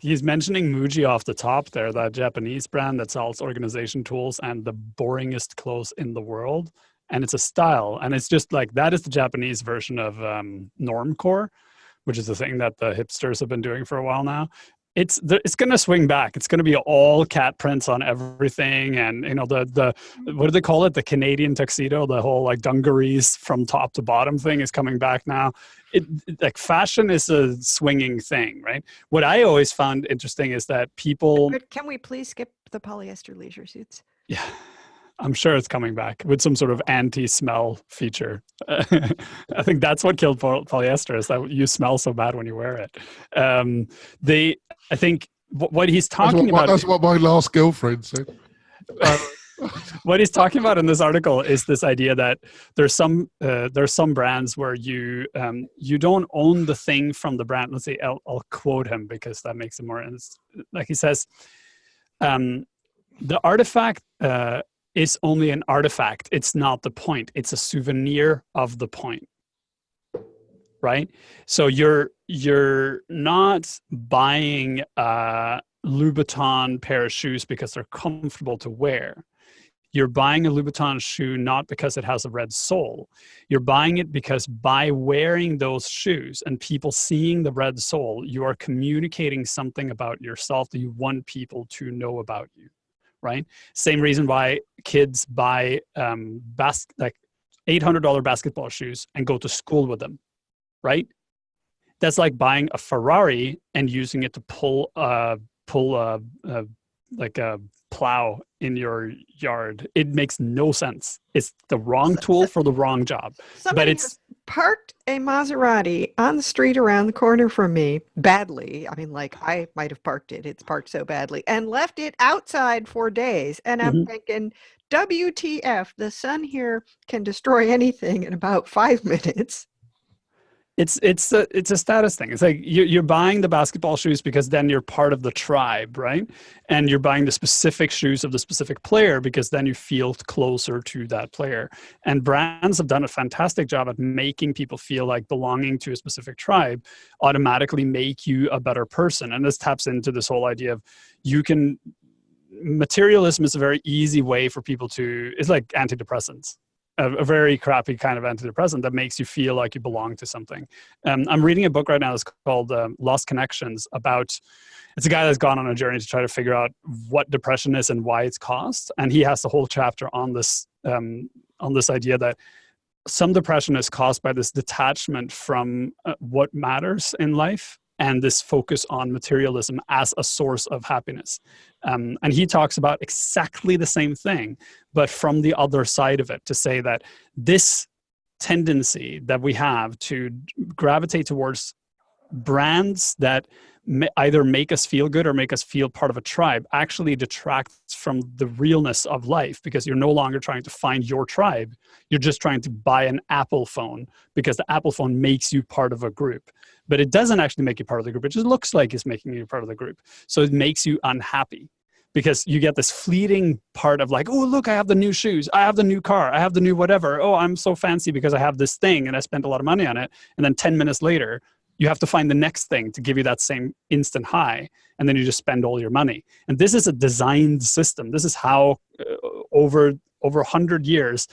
He's mentioning Muji off the top there, that Japanese brand that sells organization tools and the boringest clothes in the world. And it's a style. And it's just like, that is the Japanese version of normcore, which is the thing that the hipsters have been doing for a while now. It's going to swing back. It's going to be all cat prints on everything. And, the what do they call it? The Canadian tuxedo, the whole like dungarees from top to bottom thing is coming back now. Like fashion is a swinging thing, right? What I always found interesting is that people... But can we please skip the polyester leisure suits? Yeah. I'm sure it's coming back with some sort of anti-smell feature. I think that's what killed polyester, is that you smell so bad when you wear it. I think what he's talking about. That's what my last girlfriend said. What he's talking about in this article is this idea that there's some brands where you don't own the thing from the brand. Let's say I'll quote him because that makes it more. Like he says, the artifact is only an artifact. It's not the point. It's a souvenir of the point, right? So you're not buying a Louboutin pair of shoes because they're comfortable to wear. You're buying a Louboutin shoe not because it has a red sole. You're buying it because by wearing those shoes and people seeing the red sole, you are communicating something about yourself that you want people to know about you, right? Same reason why kids buy like $800 basketball shoes and go to school with them, right? That's like buying a Ferrari and using it to pull like a plow in your yard. It makes no sense. It's the wrong tool for the wrong job. Somebody has parked a Maserati on the street around the corner from me badly. I mean, like, I might have parked it. It's parked so badly, and left it outside for days. And I'm thinking, WTF, the sun here can destroy anything in about 5 minutes. It's a status thing. It's like you're buying the basketball shoes because then you're part of the tribe, right? And you're buying the specific shoes of the specific player because then you feel closer to that player. And brands have done a fantastic job at making people feel like belonging to a specific tribe automatically make you a better person. And this taps into this whole idea of materialism is a very easy way for people to, it's like antidepressants. A very crappy kind of antidepressant that makes you feel like you belong to something. I'm reading a book right now that's called Lost Connections it's a guy that's gone on a journey to try to figure out what depression is and why it's caused. And he has the whole chapter on this idea that some depression is caused by this detachment from what matters in life and this focus on materialism as a source of happiness. And he talks about exactly the same thing, but from the other side of it, to say that this tendency that we have to gravitate towards brands that either make us feel good or make us feel part of a tribe actually detracts from the realness of life, because you're no longer trying to find your tribe. You're just trying to buy an Apple phone because the Apple phone makes you part of a group. But it doesn't actually make you part of the group. It just looks like it's making you part of the group. So it makes you unhappy because you get this fleeting part of like, oh, look, I have the new shoes. I have the new car. I have the new whatever. Oh, I'm so fancy because I have this thing and I spent a lot of money on it. And then 10 minutes later, you have to find the next thing to give you that same instant high. And then you just spend all your money. And this is a designed system. This is how over 100 years,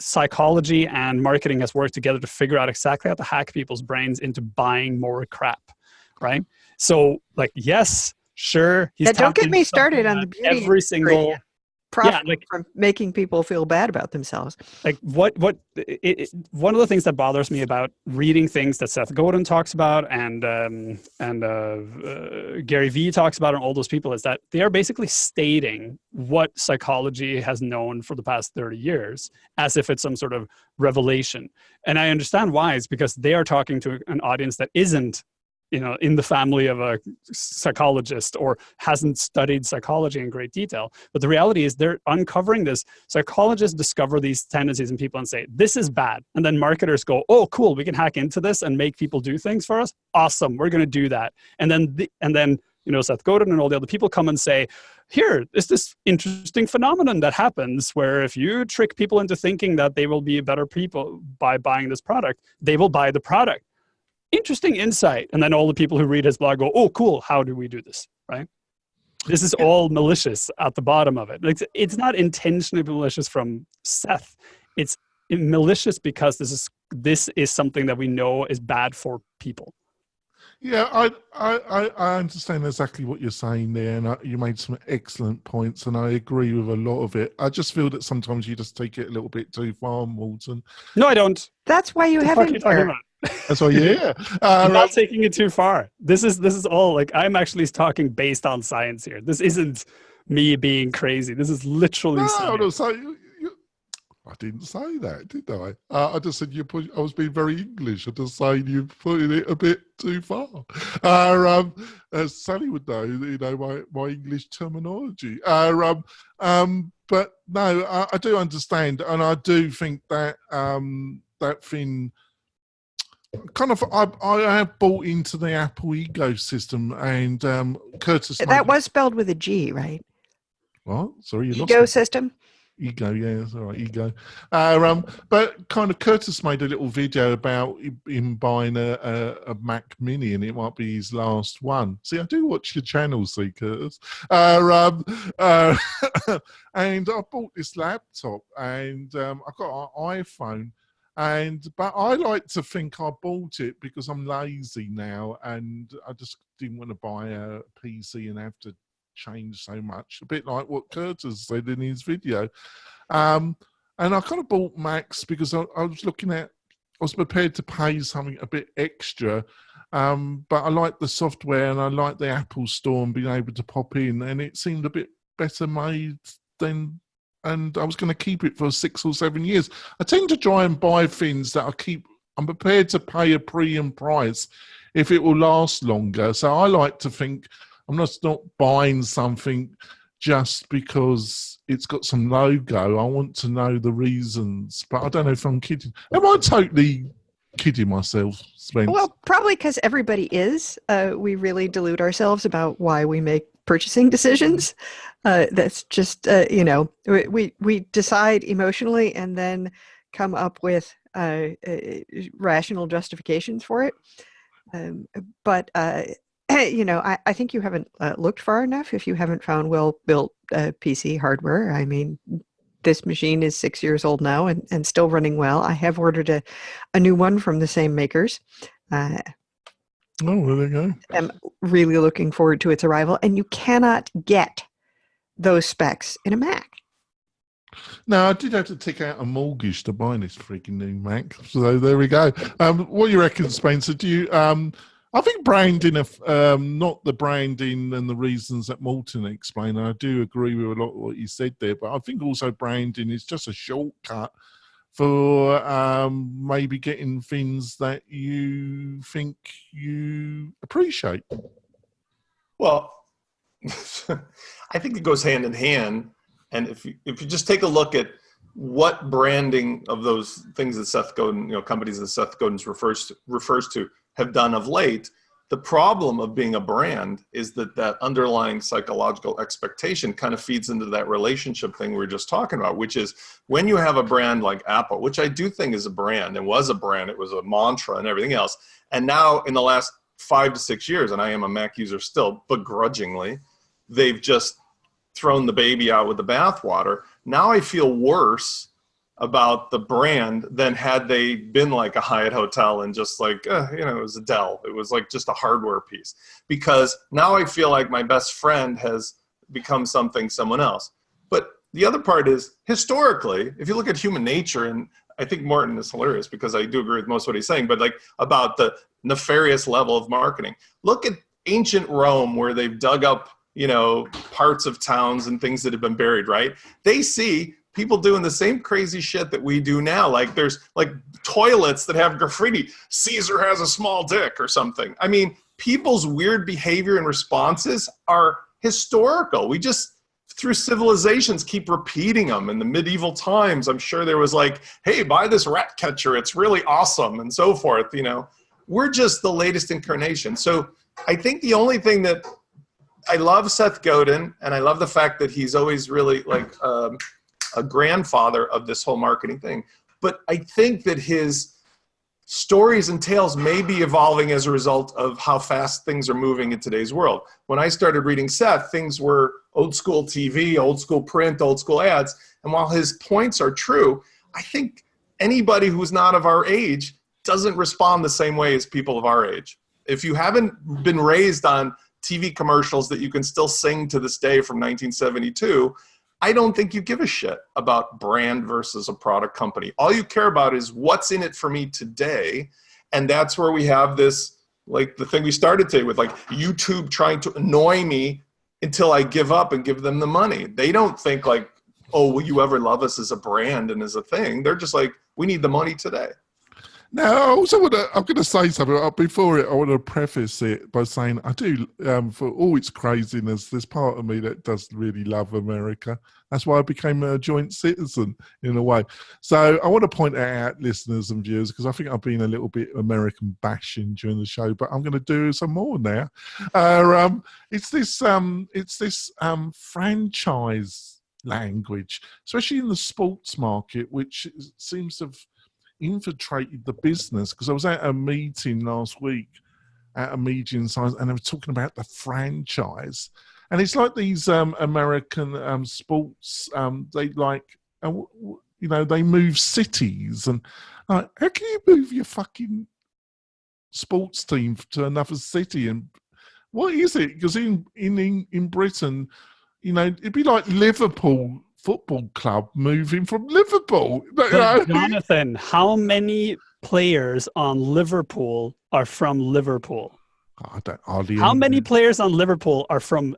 psychology and marketing has worked together to figure out exactly how to hack people's brains into buying more crap, right? So, like, yes, sure. Don't get me started on the beauty every single profit from making people feel bad about themselves. Like one of the things that bothers me about reading things that Seth Godin talks about and Gary Vee talks about and all those people is that they are basically stating what psychology has known for the past 30 years as if it's some sort of revelation. And I understand why. It's because they are talking to an audience that isn't in the family of a psychologist or hasn't studied psychology in great detail. But the reality is they're uncovering this. Psychologists discover these tendencies in people and say, this is bad. And then marketers go, oh, cool, we can hack into this and make people do things for us. Awesome, we're going to do that. And then Seth Godin and all the other people come and say, here is this interesting phenomenon that happens where if you trick people into thinking that they will be better people by buying this product, they will buy the product. Interesting insight. And then all the people who read his blog go, oh, cool. How do we do this? Right? This is all malicious at the bottom of it. It's not intentionally malicious from Seth. It's malicious because this is something that we know is bad for people. Yeah, I understand exactly what you're saying there, and you made some excellent points, and I agree with a lot of it. I just feel that sometimes you just take it a little bit too far, Morten. No, I don't. That's why you have him here. That's why, yeah. I'm not taking it too far. This is all like I'm actually talking based on science here. This isn't me being crazy. This is literally No, saying, I'm not saying. I didn't say that, did I? I just said I was being very English. I just saying you're putting it a bit too far. Sally would know, my English terminology. But no, I do understand, and I do think that that thing. Kind of, I have bought into the Apple ecosystem, and Curtis. That was spelled with a G, right? What? Sorry, you lost me. Ecosystem. Ego, yeah, that's all right, ego. But kind of Curtis made a little video about him buying a Mac Mini, and it might be his last one. See, I do watch your channel, see, Curtis. And I bought this laptop, and I've got an iPhone. But I like to think I bought it because I'm lazy now, and I just didn't want to buy a PC and have to change so much. A bit like what Curtis said in his video. And I kind of bought Macs because I was prepared to pay something a bit extra. But I like the software and I like the Apple Store and being able to pop in, and it seemed a bit better made than. And I was going to keep it for 6 or 7 years. I tend to try and buy things that I'm prepared to pay a premium price if it will last longer. So I like to think I'm just not buying something just because it's got some logo. I want to know the reasons, but I don't know if I'm kidding. Am I totally kidding myself, Spence? Well, probably because everybody is. We really delude ourselves about why we make purchasing decisions. That's just, we decide emotionally and then come up with rational justifications for it. But I think you haven't looked far enough if you haven't found well-built PC hardware. I mean, this machine is 6 years old now and still running well. I have ordered a new one from the same makers. Oh, there you go. I'm really looking forward to its arrival, and you cannot get those specs in a Mac. No, I did have to take out a mortgage to buy this freaking new Mac. So there we go. What do you reckon, Spencer? Do you? I think branding, not the branding and the reasons that Morton explained. I do agree with a lot of what you said there, but I think also branding is just a shortcut for maybe getting things that you think you appreciate. Well, I think it goes hand in hand. And if you just take a look at what branding of those things that Seth Godin, companies that Seth Godin refers to have done of late, the problem of being a brand is that underlying psychological expectation kind of feeds into that relationship thing we were just talking about, which is when you have a brand like Apple, which I do think is a brand and was a brand, it was a mantra and everything else. And now in the last 5 to 6 years, and I am a Mac user still, begrudgingly, they've just thrown the baby out with the bathwater. Now I feel worse about the brand than had they been like a Hyatt hotel and just like, it was a Dell. It was like just a hardware piece. Because now I feel like my best friend has become someone else. But the other part is, historically, if you look at human nature, and I think Morton is hilarious because I do agree with most of what he's saying, but like about the nefarious level of marketing. Look at ancient Rome where they've dug up, parts of towns and things that have been buried, right? They see people doing the same crazy shit that we do now. Like there's like toilets that have graffiti, Caesar has a small dick or something. I mean, people's weird behavior and responses are historical. We just, through civilizations, keep repeating them. In the medieval times, I'm sure there was like, hey, buy this rat catcher, it's really awesome, and so forth. We're just the latest incarnation. So I think the only thing that I love Seth Godin, and I love the fact that he's always really like a grandfather of this whole marketing thing. But I think that his stories and tales may be evolving as a result of how fast things are moving in today's world. When I started reading Seth, things were old school TV, old school print, old school ads. And while his points are true, I think anybody who's not of our age doesn't respond the same way as people of our age. If you haven't been raised on TV commercials that you can still sing to this day from 1972, I don't think you give a shit about brand versus a product company. All you care about is what's in it for me today. And that's where we have this, like the thing we started today with, like YouTube trying to annoy me until I give up and give them the money. They don't think like, oh, will you ever love us as a brand and as a thing? They're just like, we need the money today. Now, I'm going to say something. Before I want to preface it by saying I do, for all its craziness, there's part of me that does really love America. That's why I became a joint citizen in a way. So I want to point that out, listeners and viewers, because I think I've been a little bit American bashing during the show, but I'm going to do some more now. It's this franchise language, especially in the sports market, which seems to have infiltrated the business. Because I was at a meeting last week at a medium size, and they were talking about the franchise, and it's like these American sports. They like, they move cities, and like, how can you move your fucking sports team to another city? And what is it? Because in Britain, it'd be like Liverpool Football Club moving from Liverpool. But Jonathan, how many players on Liverpool are from Liverpool? How many players on Liverpool are from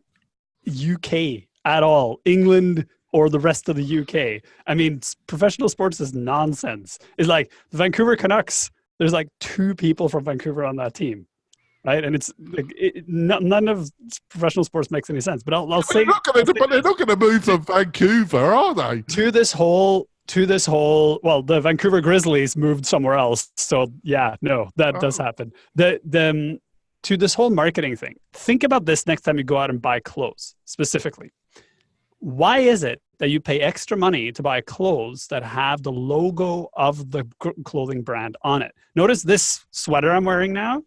UK at all? England or the rest of the UK? I mean, professional sports is nonsense. It's like the Vancouver Canucks. There's like 2 people from Vancouver on that team. Right, and it's like none of professional sports makes any sense. But I'll say, but they're not going to move from Vancouver, are they? To this whole. Well, the Vancouver Grizzlies moved somewhere else, so yeah, no, that does happen. To this whole marketing thing. Think about this next time you go out and buy clothes specifically. Why is it that you pay extra money to buy clothes that have the logo of the clothing brand on it? Notice this sweater I'm wearing now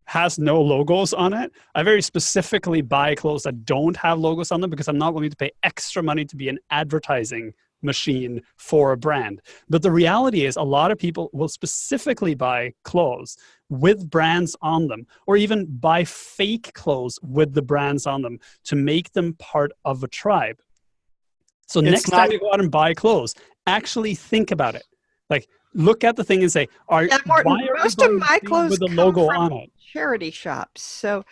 has no logos on it. I very specifically buy clothes that don't have logos on them because I'm not willing to pay extra money to be an advertising machine for a brand. But the reality is a lot of people will specifically buy clothes with brands on them, or even buy fake clothes with the brands on them to make them part of a tribe. So next time you go out and buy clothes, actually think about it. Like, look at the thing and say, Martin, why are most of my clothes with a come logo from on it? Charity shops. So,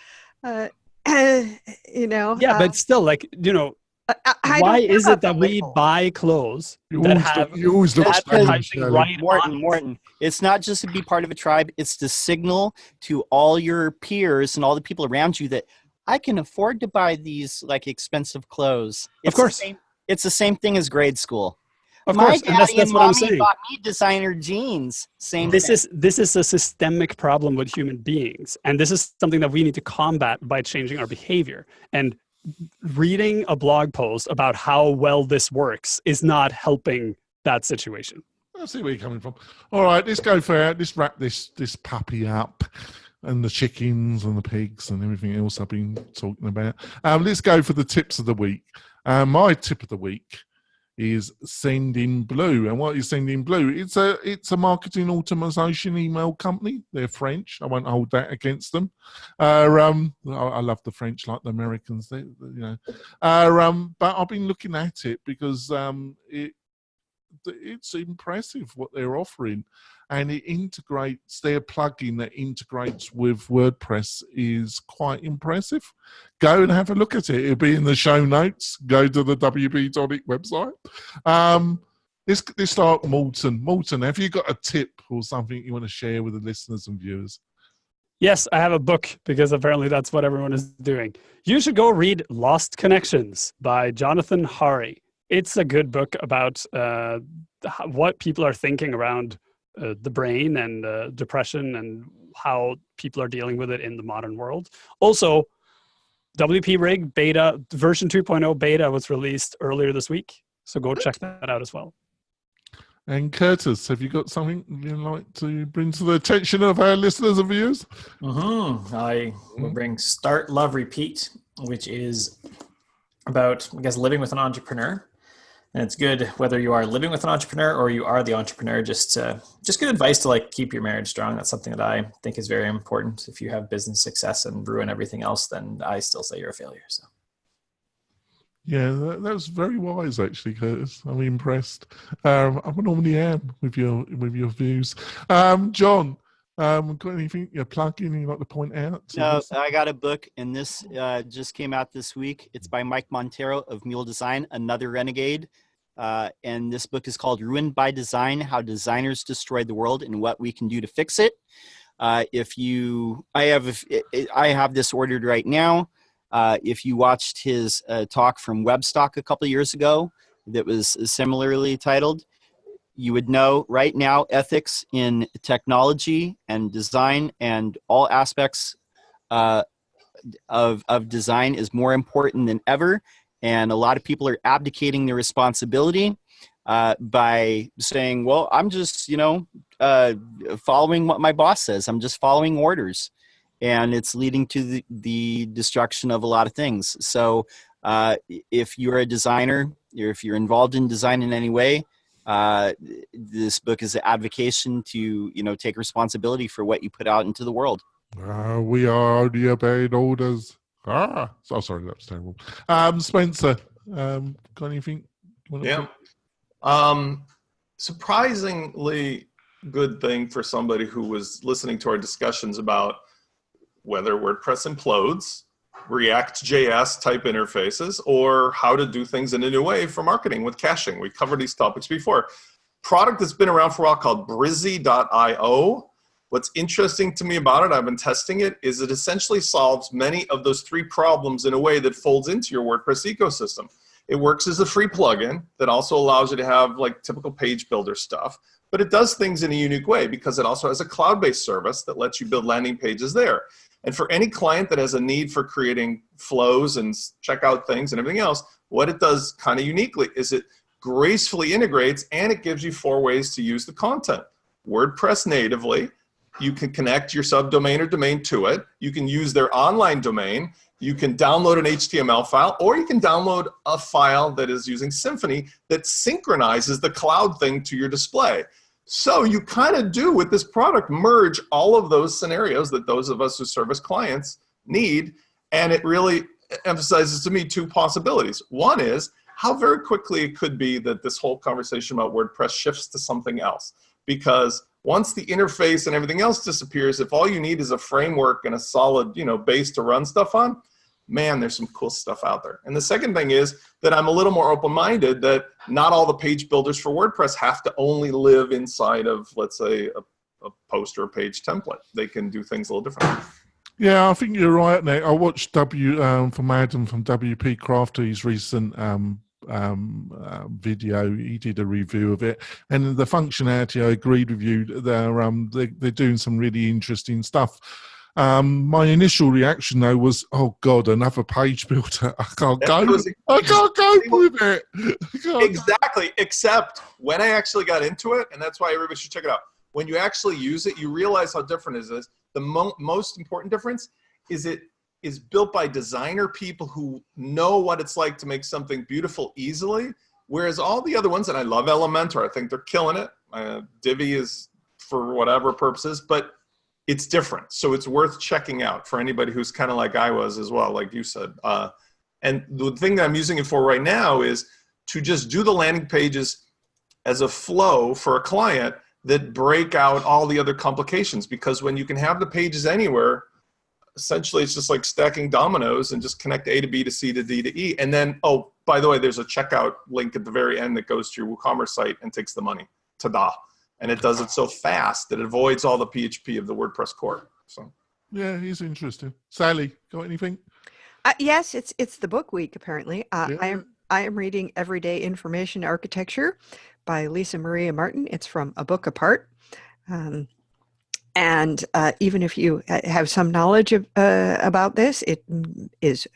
Yeah, but still, like, why is it that we buy clothes that have advertising right on? Morton, it's not just to be part of a tribe. It's to signal to all your peers and all the people around you that I can afford to buy these like expensive clothes. Of course. It's the same thing as grade school. Of course, My daddy and mommy bought me designer jeans. This is a systemic problem with human beings, and this is something that we need to combat by changing our behavior. And reading a blog post about how well this works is not helping that situation. I see where you're coming from. All right, let's wrap this puppy up, and the chickens and the pigs and everything else I've been talking about. Let's go for the tips of the week. My tip of the week is Sendinblue. And what is Sendinblue? It's a marketing automation email company. They're French. I won't hold that against them. I love the French like the Americans. But I've been looking at it because it's impressive what they're offering. And it integrates, their plugin that integrates with WordPress is quite impressive. Go and have a look at it. It'll be in the show notes. Go to the WP-Tonic website. Let's start Morton. Morton, have you got a tip or something you want to share with the listeners and viewers? Yes, I have a book because apparently that's what everyone is doing. You should go read Lost Connections by Jonathan Hari. It's a good book about what people are thinking around the brain and depression and how people are dealing with it in the modern world. Also, WP Rig beta, version 2.0 beta was released earlier this week. So go check that out as well. And Curtis, have you got something you'd like to bring to the attention of our listeners and viewers? I will bring Start, Love, Repeat, which is about, I guess, living with an entrepreneur. And it's good whether you are living with an entrepreneur or you are the entrepreneur, just good advice to like keep your marriage strong. That's something that I think is very important. If you have business success and ruin everything else, then I still say you're a failure. So. Yeah, that was very wise, actually, Curtis. I'm impressed. I normally am with your views. John, Got anything you're plugging you like to point out? No, I got a book, and this just came out this week. It's by Mike Montero of Mule Design, Another Renegade. And this book is called Ruined by Design, How Designers Destroyed the World and What We Can Do to Fix It. I have this ordered right now. If you watched his talk from Webstock a couple of years ago that was similarly titled, you would know right now ethics in technology and design and all aspects of design is more important than ever. And a lot of people are abdicating their responsibility by saying, well, I'm just, following what my boss says. I'm just following orders. And it's leading to the destruction of a lot of things. So if you're a designer, or if you're involved in design in any way, this book is an advocation to, take responsibility for what you put out into the world. We are only obeying orders. So sorry, that was terrible. Spencer, got anything? Yeah. Surprisingly good thing for somebody who was listening to our discussions about whether WordPress implodes, React.js type interfaces, or how to do things in a new way for marketing with caching. We covered these topics before. Product that's been around for a while called Brizzy.io. What's interesting to me about it, I've been testing it, is it essentially solves many of those three problems in a way that folds into your WordPress ecosystem. It works as a free plugin that also allows you to have like typical page builder stuff, but it does things in a unique way because it also has a cloud-based service that lets you build landing pages there. And for any client that has a need for creating flows and checkout things and everything else, what it does kind of uniquely is it gracefully integrates and it gives you 4 ways to use the content. WordPress natively, you can connect your subdomain or domain to it. You can use their online domain. You can download an HTML file, or you can download a file that is using Symfony that synchronizes the cloud thing to your display. So you kind of do with this product merge all of those scenarios that those of us who service clients need, and it really emphasizes to me 2 possibilities. One is how very quickly it could be that this whole conversation about WordPress shifts to something else, because once the interface and everything else disappears, if all you need is a framework and a solid, base to run stuff on, man, there's some cool stuff out there. And the second thing is that I'm a little more open-minded that not all the page builders for WordPress have to only live inside of, let's say, a post or a page template. They can do things a little differently. Yeah, I think you're right, Nick. I watched from Adam from WP Crafty's recent video. He did a review of it, and the functionality, I agreed with you. They're doing some really interesting stuff. My initial reaction though was, "Oh God, another page builder! I can't go with it." Exactly. Except when I actually got into it, and that's why everybody should check it out. When you actually use it, you realize how different it is. The most important difference is it is built by designer people who know what it's like to make something beautiful easily, whereas all the other ones, and I love Elementor, I think they're killing it. Divi is for whatever purposes, but it's different. So it's worth checking out for anybody who's kind of like I was as well, like you said. And the thing that I'm using it for right now is to just do the landing pages as a flow for a client that break out all the other complications, because when you can have the pages anywhere, essentially it's just like stacking dominoes and just connect A to B to C to D to E. And then, oh, by the way, there's a checkout link at the very end that goes to your WooCommerce site and takes the money. Ta-da. And it does it so fast that it avoids all the PHP of the WordPress core. So yeah, he's interesting. Sally, got anything? Yes, it's the book week apparently. I am reading Everyday Information Architecture by Lisa Maria Martin. It's from A Book Apart. And even if you have some knowledge about this, it is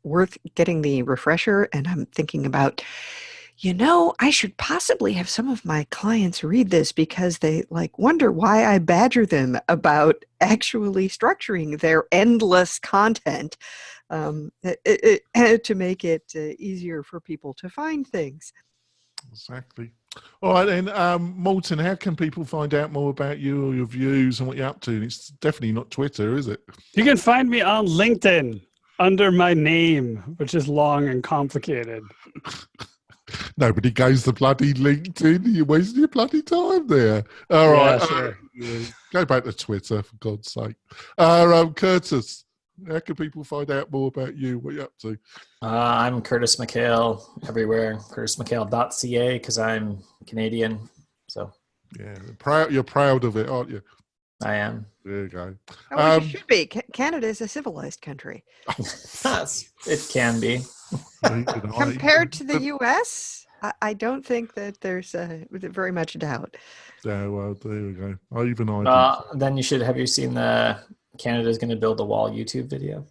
worth getting the refresher. And I'm thinking about, I should possibly have some of my clients read this because they wonder why I badger them about actually structuring their endless content to make it easier for people to find things. Exactly. All right, then, Morton, how can people find out more about you or your views and what you're up to? It's definitely not Twitter, is it? You can find me on LinkedIn under my name, which is long and complicated. Nobody goes to bloody LinkedIn. You're wasting your bloody time there. All right. Sure. Go back to Twitter, for God's sake. Curtis, how can people find out more about you? What are you up to? I'm Curtis McHale everywhere. CurtisMcHale.ca because I'm Canadian. So Yeah, you're proud of it, aren't you? I am. There you go. Oh, you should be. Canada is a civilized country. It can be. Compared to the U.S., I don't think that there's very much doubt. Yeah, well, there we go. Then have you seen the Canada's going to build a wall YouTube video?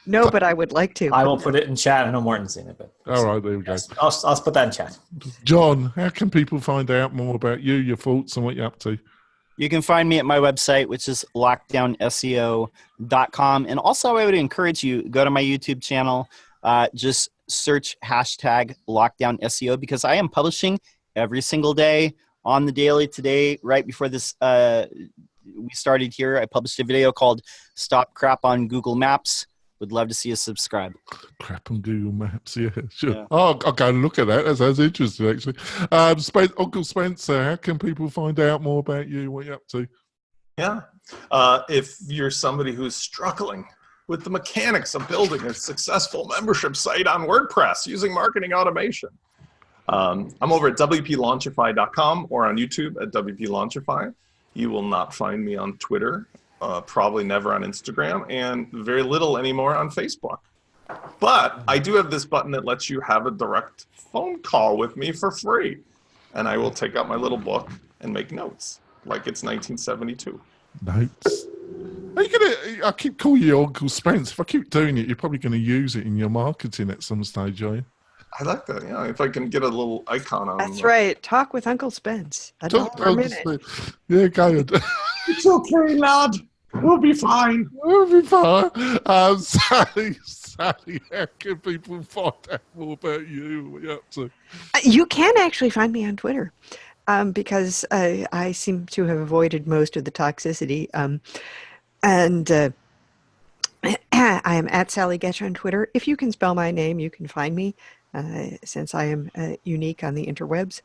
No, but I would like to. I will put it in chat. I know Morton's seen it, but all right, there we go. I'll put that in chat. John, how can people find out more about you, your thoughts, and what you're up to? You can find me at my website, which is lockdownseo.com. And also, I would encourage you, go to my YouTube channel, just search hashtag lockdownseo, because I am publishing every single day on the daily. Today, right before this, we started here, I published a video called Stop Crap on Google Maps. Would love to see you subscribe. Crap on Google Maps, yeah, sure. Yeah. Oh, I'll go and look at that. That sounds interesting, actually. Uncle Spencer, how can people find out more about you, what you're up to? Yeah. If you're somebody who's struggling with the mechanics of building a successful membership site on WordPress using marketing automation, I'm over at WP-Launchify.com or on YouTube at WP-Launchify. You will not find me on Twitter. Probably never on Instagram, and very little anymore on Facebook. But I do have this button that lets you have a direct phone call with me for free. And I will take out my little book and make notes like it's 1972. Notes? I keep calling you Uncle Spence. If I keep doing it, you're probably going to use it in your marketing at some stage, are you? I like that. Yeah, if I can get a little icon on. That's right. Talk with Uncle Spence. $1 per minute. Yeah, go ahead. It's okay, lad. We'll be fine. We'll be fine. Sally, how can people find out more about you? What are you up to? You can actually find me on Twitter because I seem to have avoided most of the toxicity. And I am at Sally Getch on Twitter. If you can spell my name, you can find me since I am unique on the interwebs.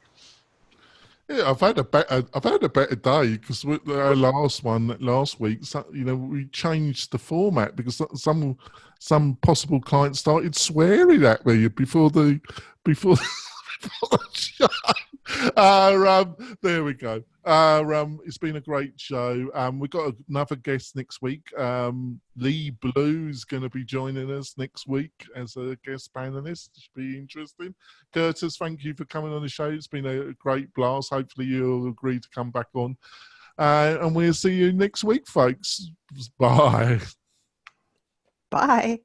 Yeah, I've had a better day because with our last week, we changed the format because some possible clients started swearing at me before the show. There we go. It's been a great show. We've got another guest next week. Lee Blue is going to be joining us next week as a guest panelist. It should be interesting. Curtis, thank you for coming on the show. It's been a great blast. Hopefully you'll agree to come back on. And we'll see you next week, folks. Bye. Bye.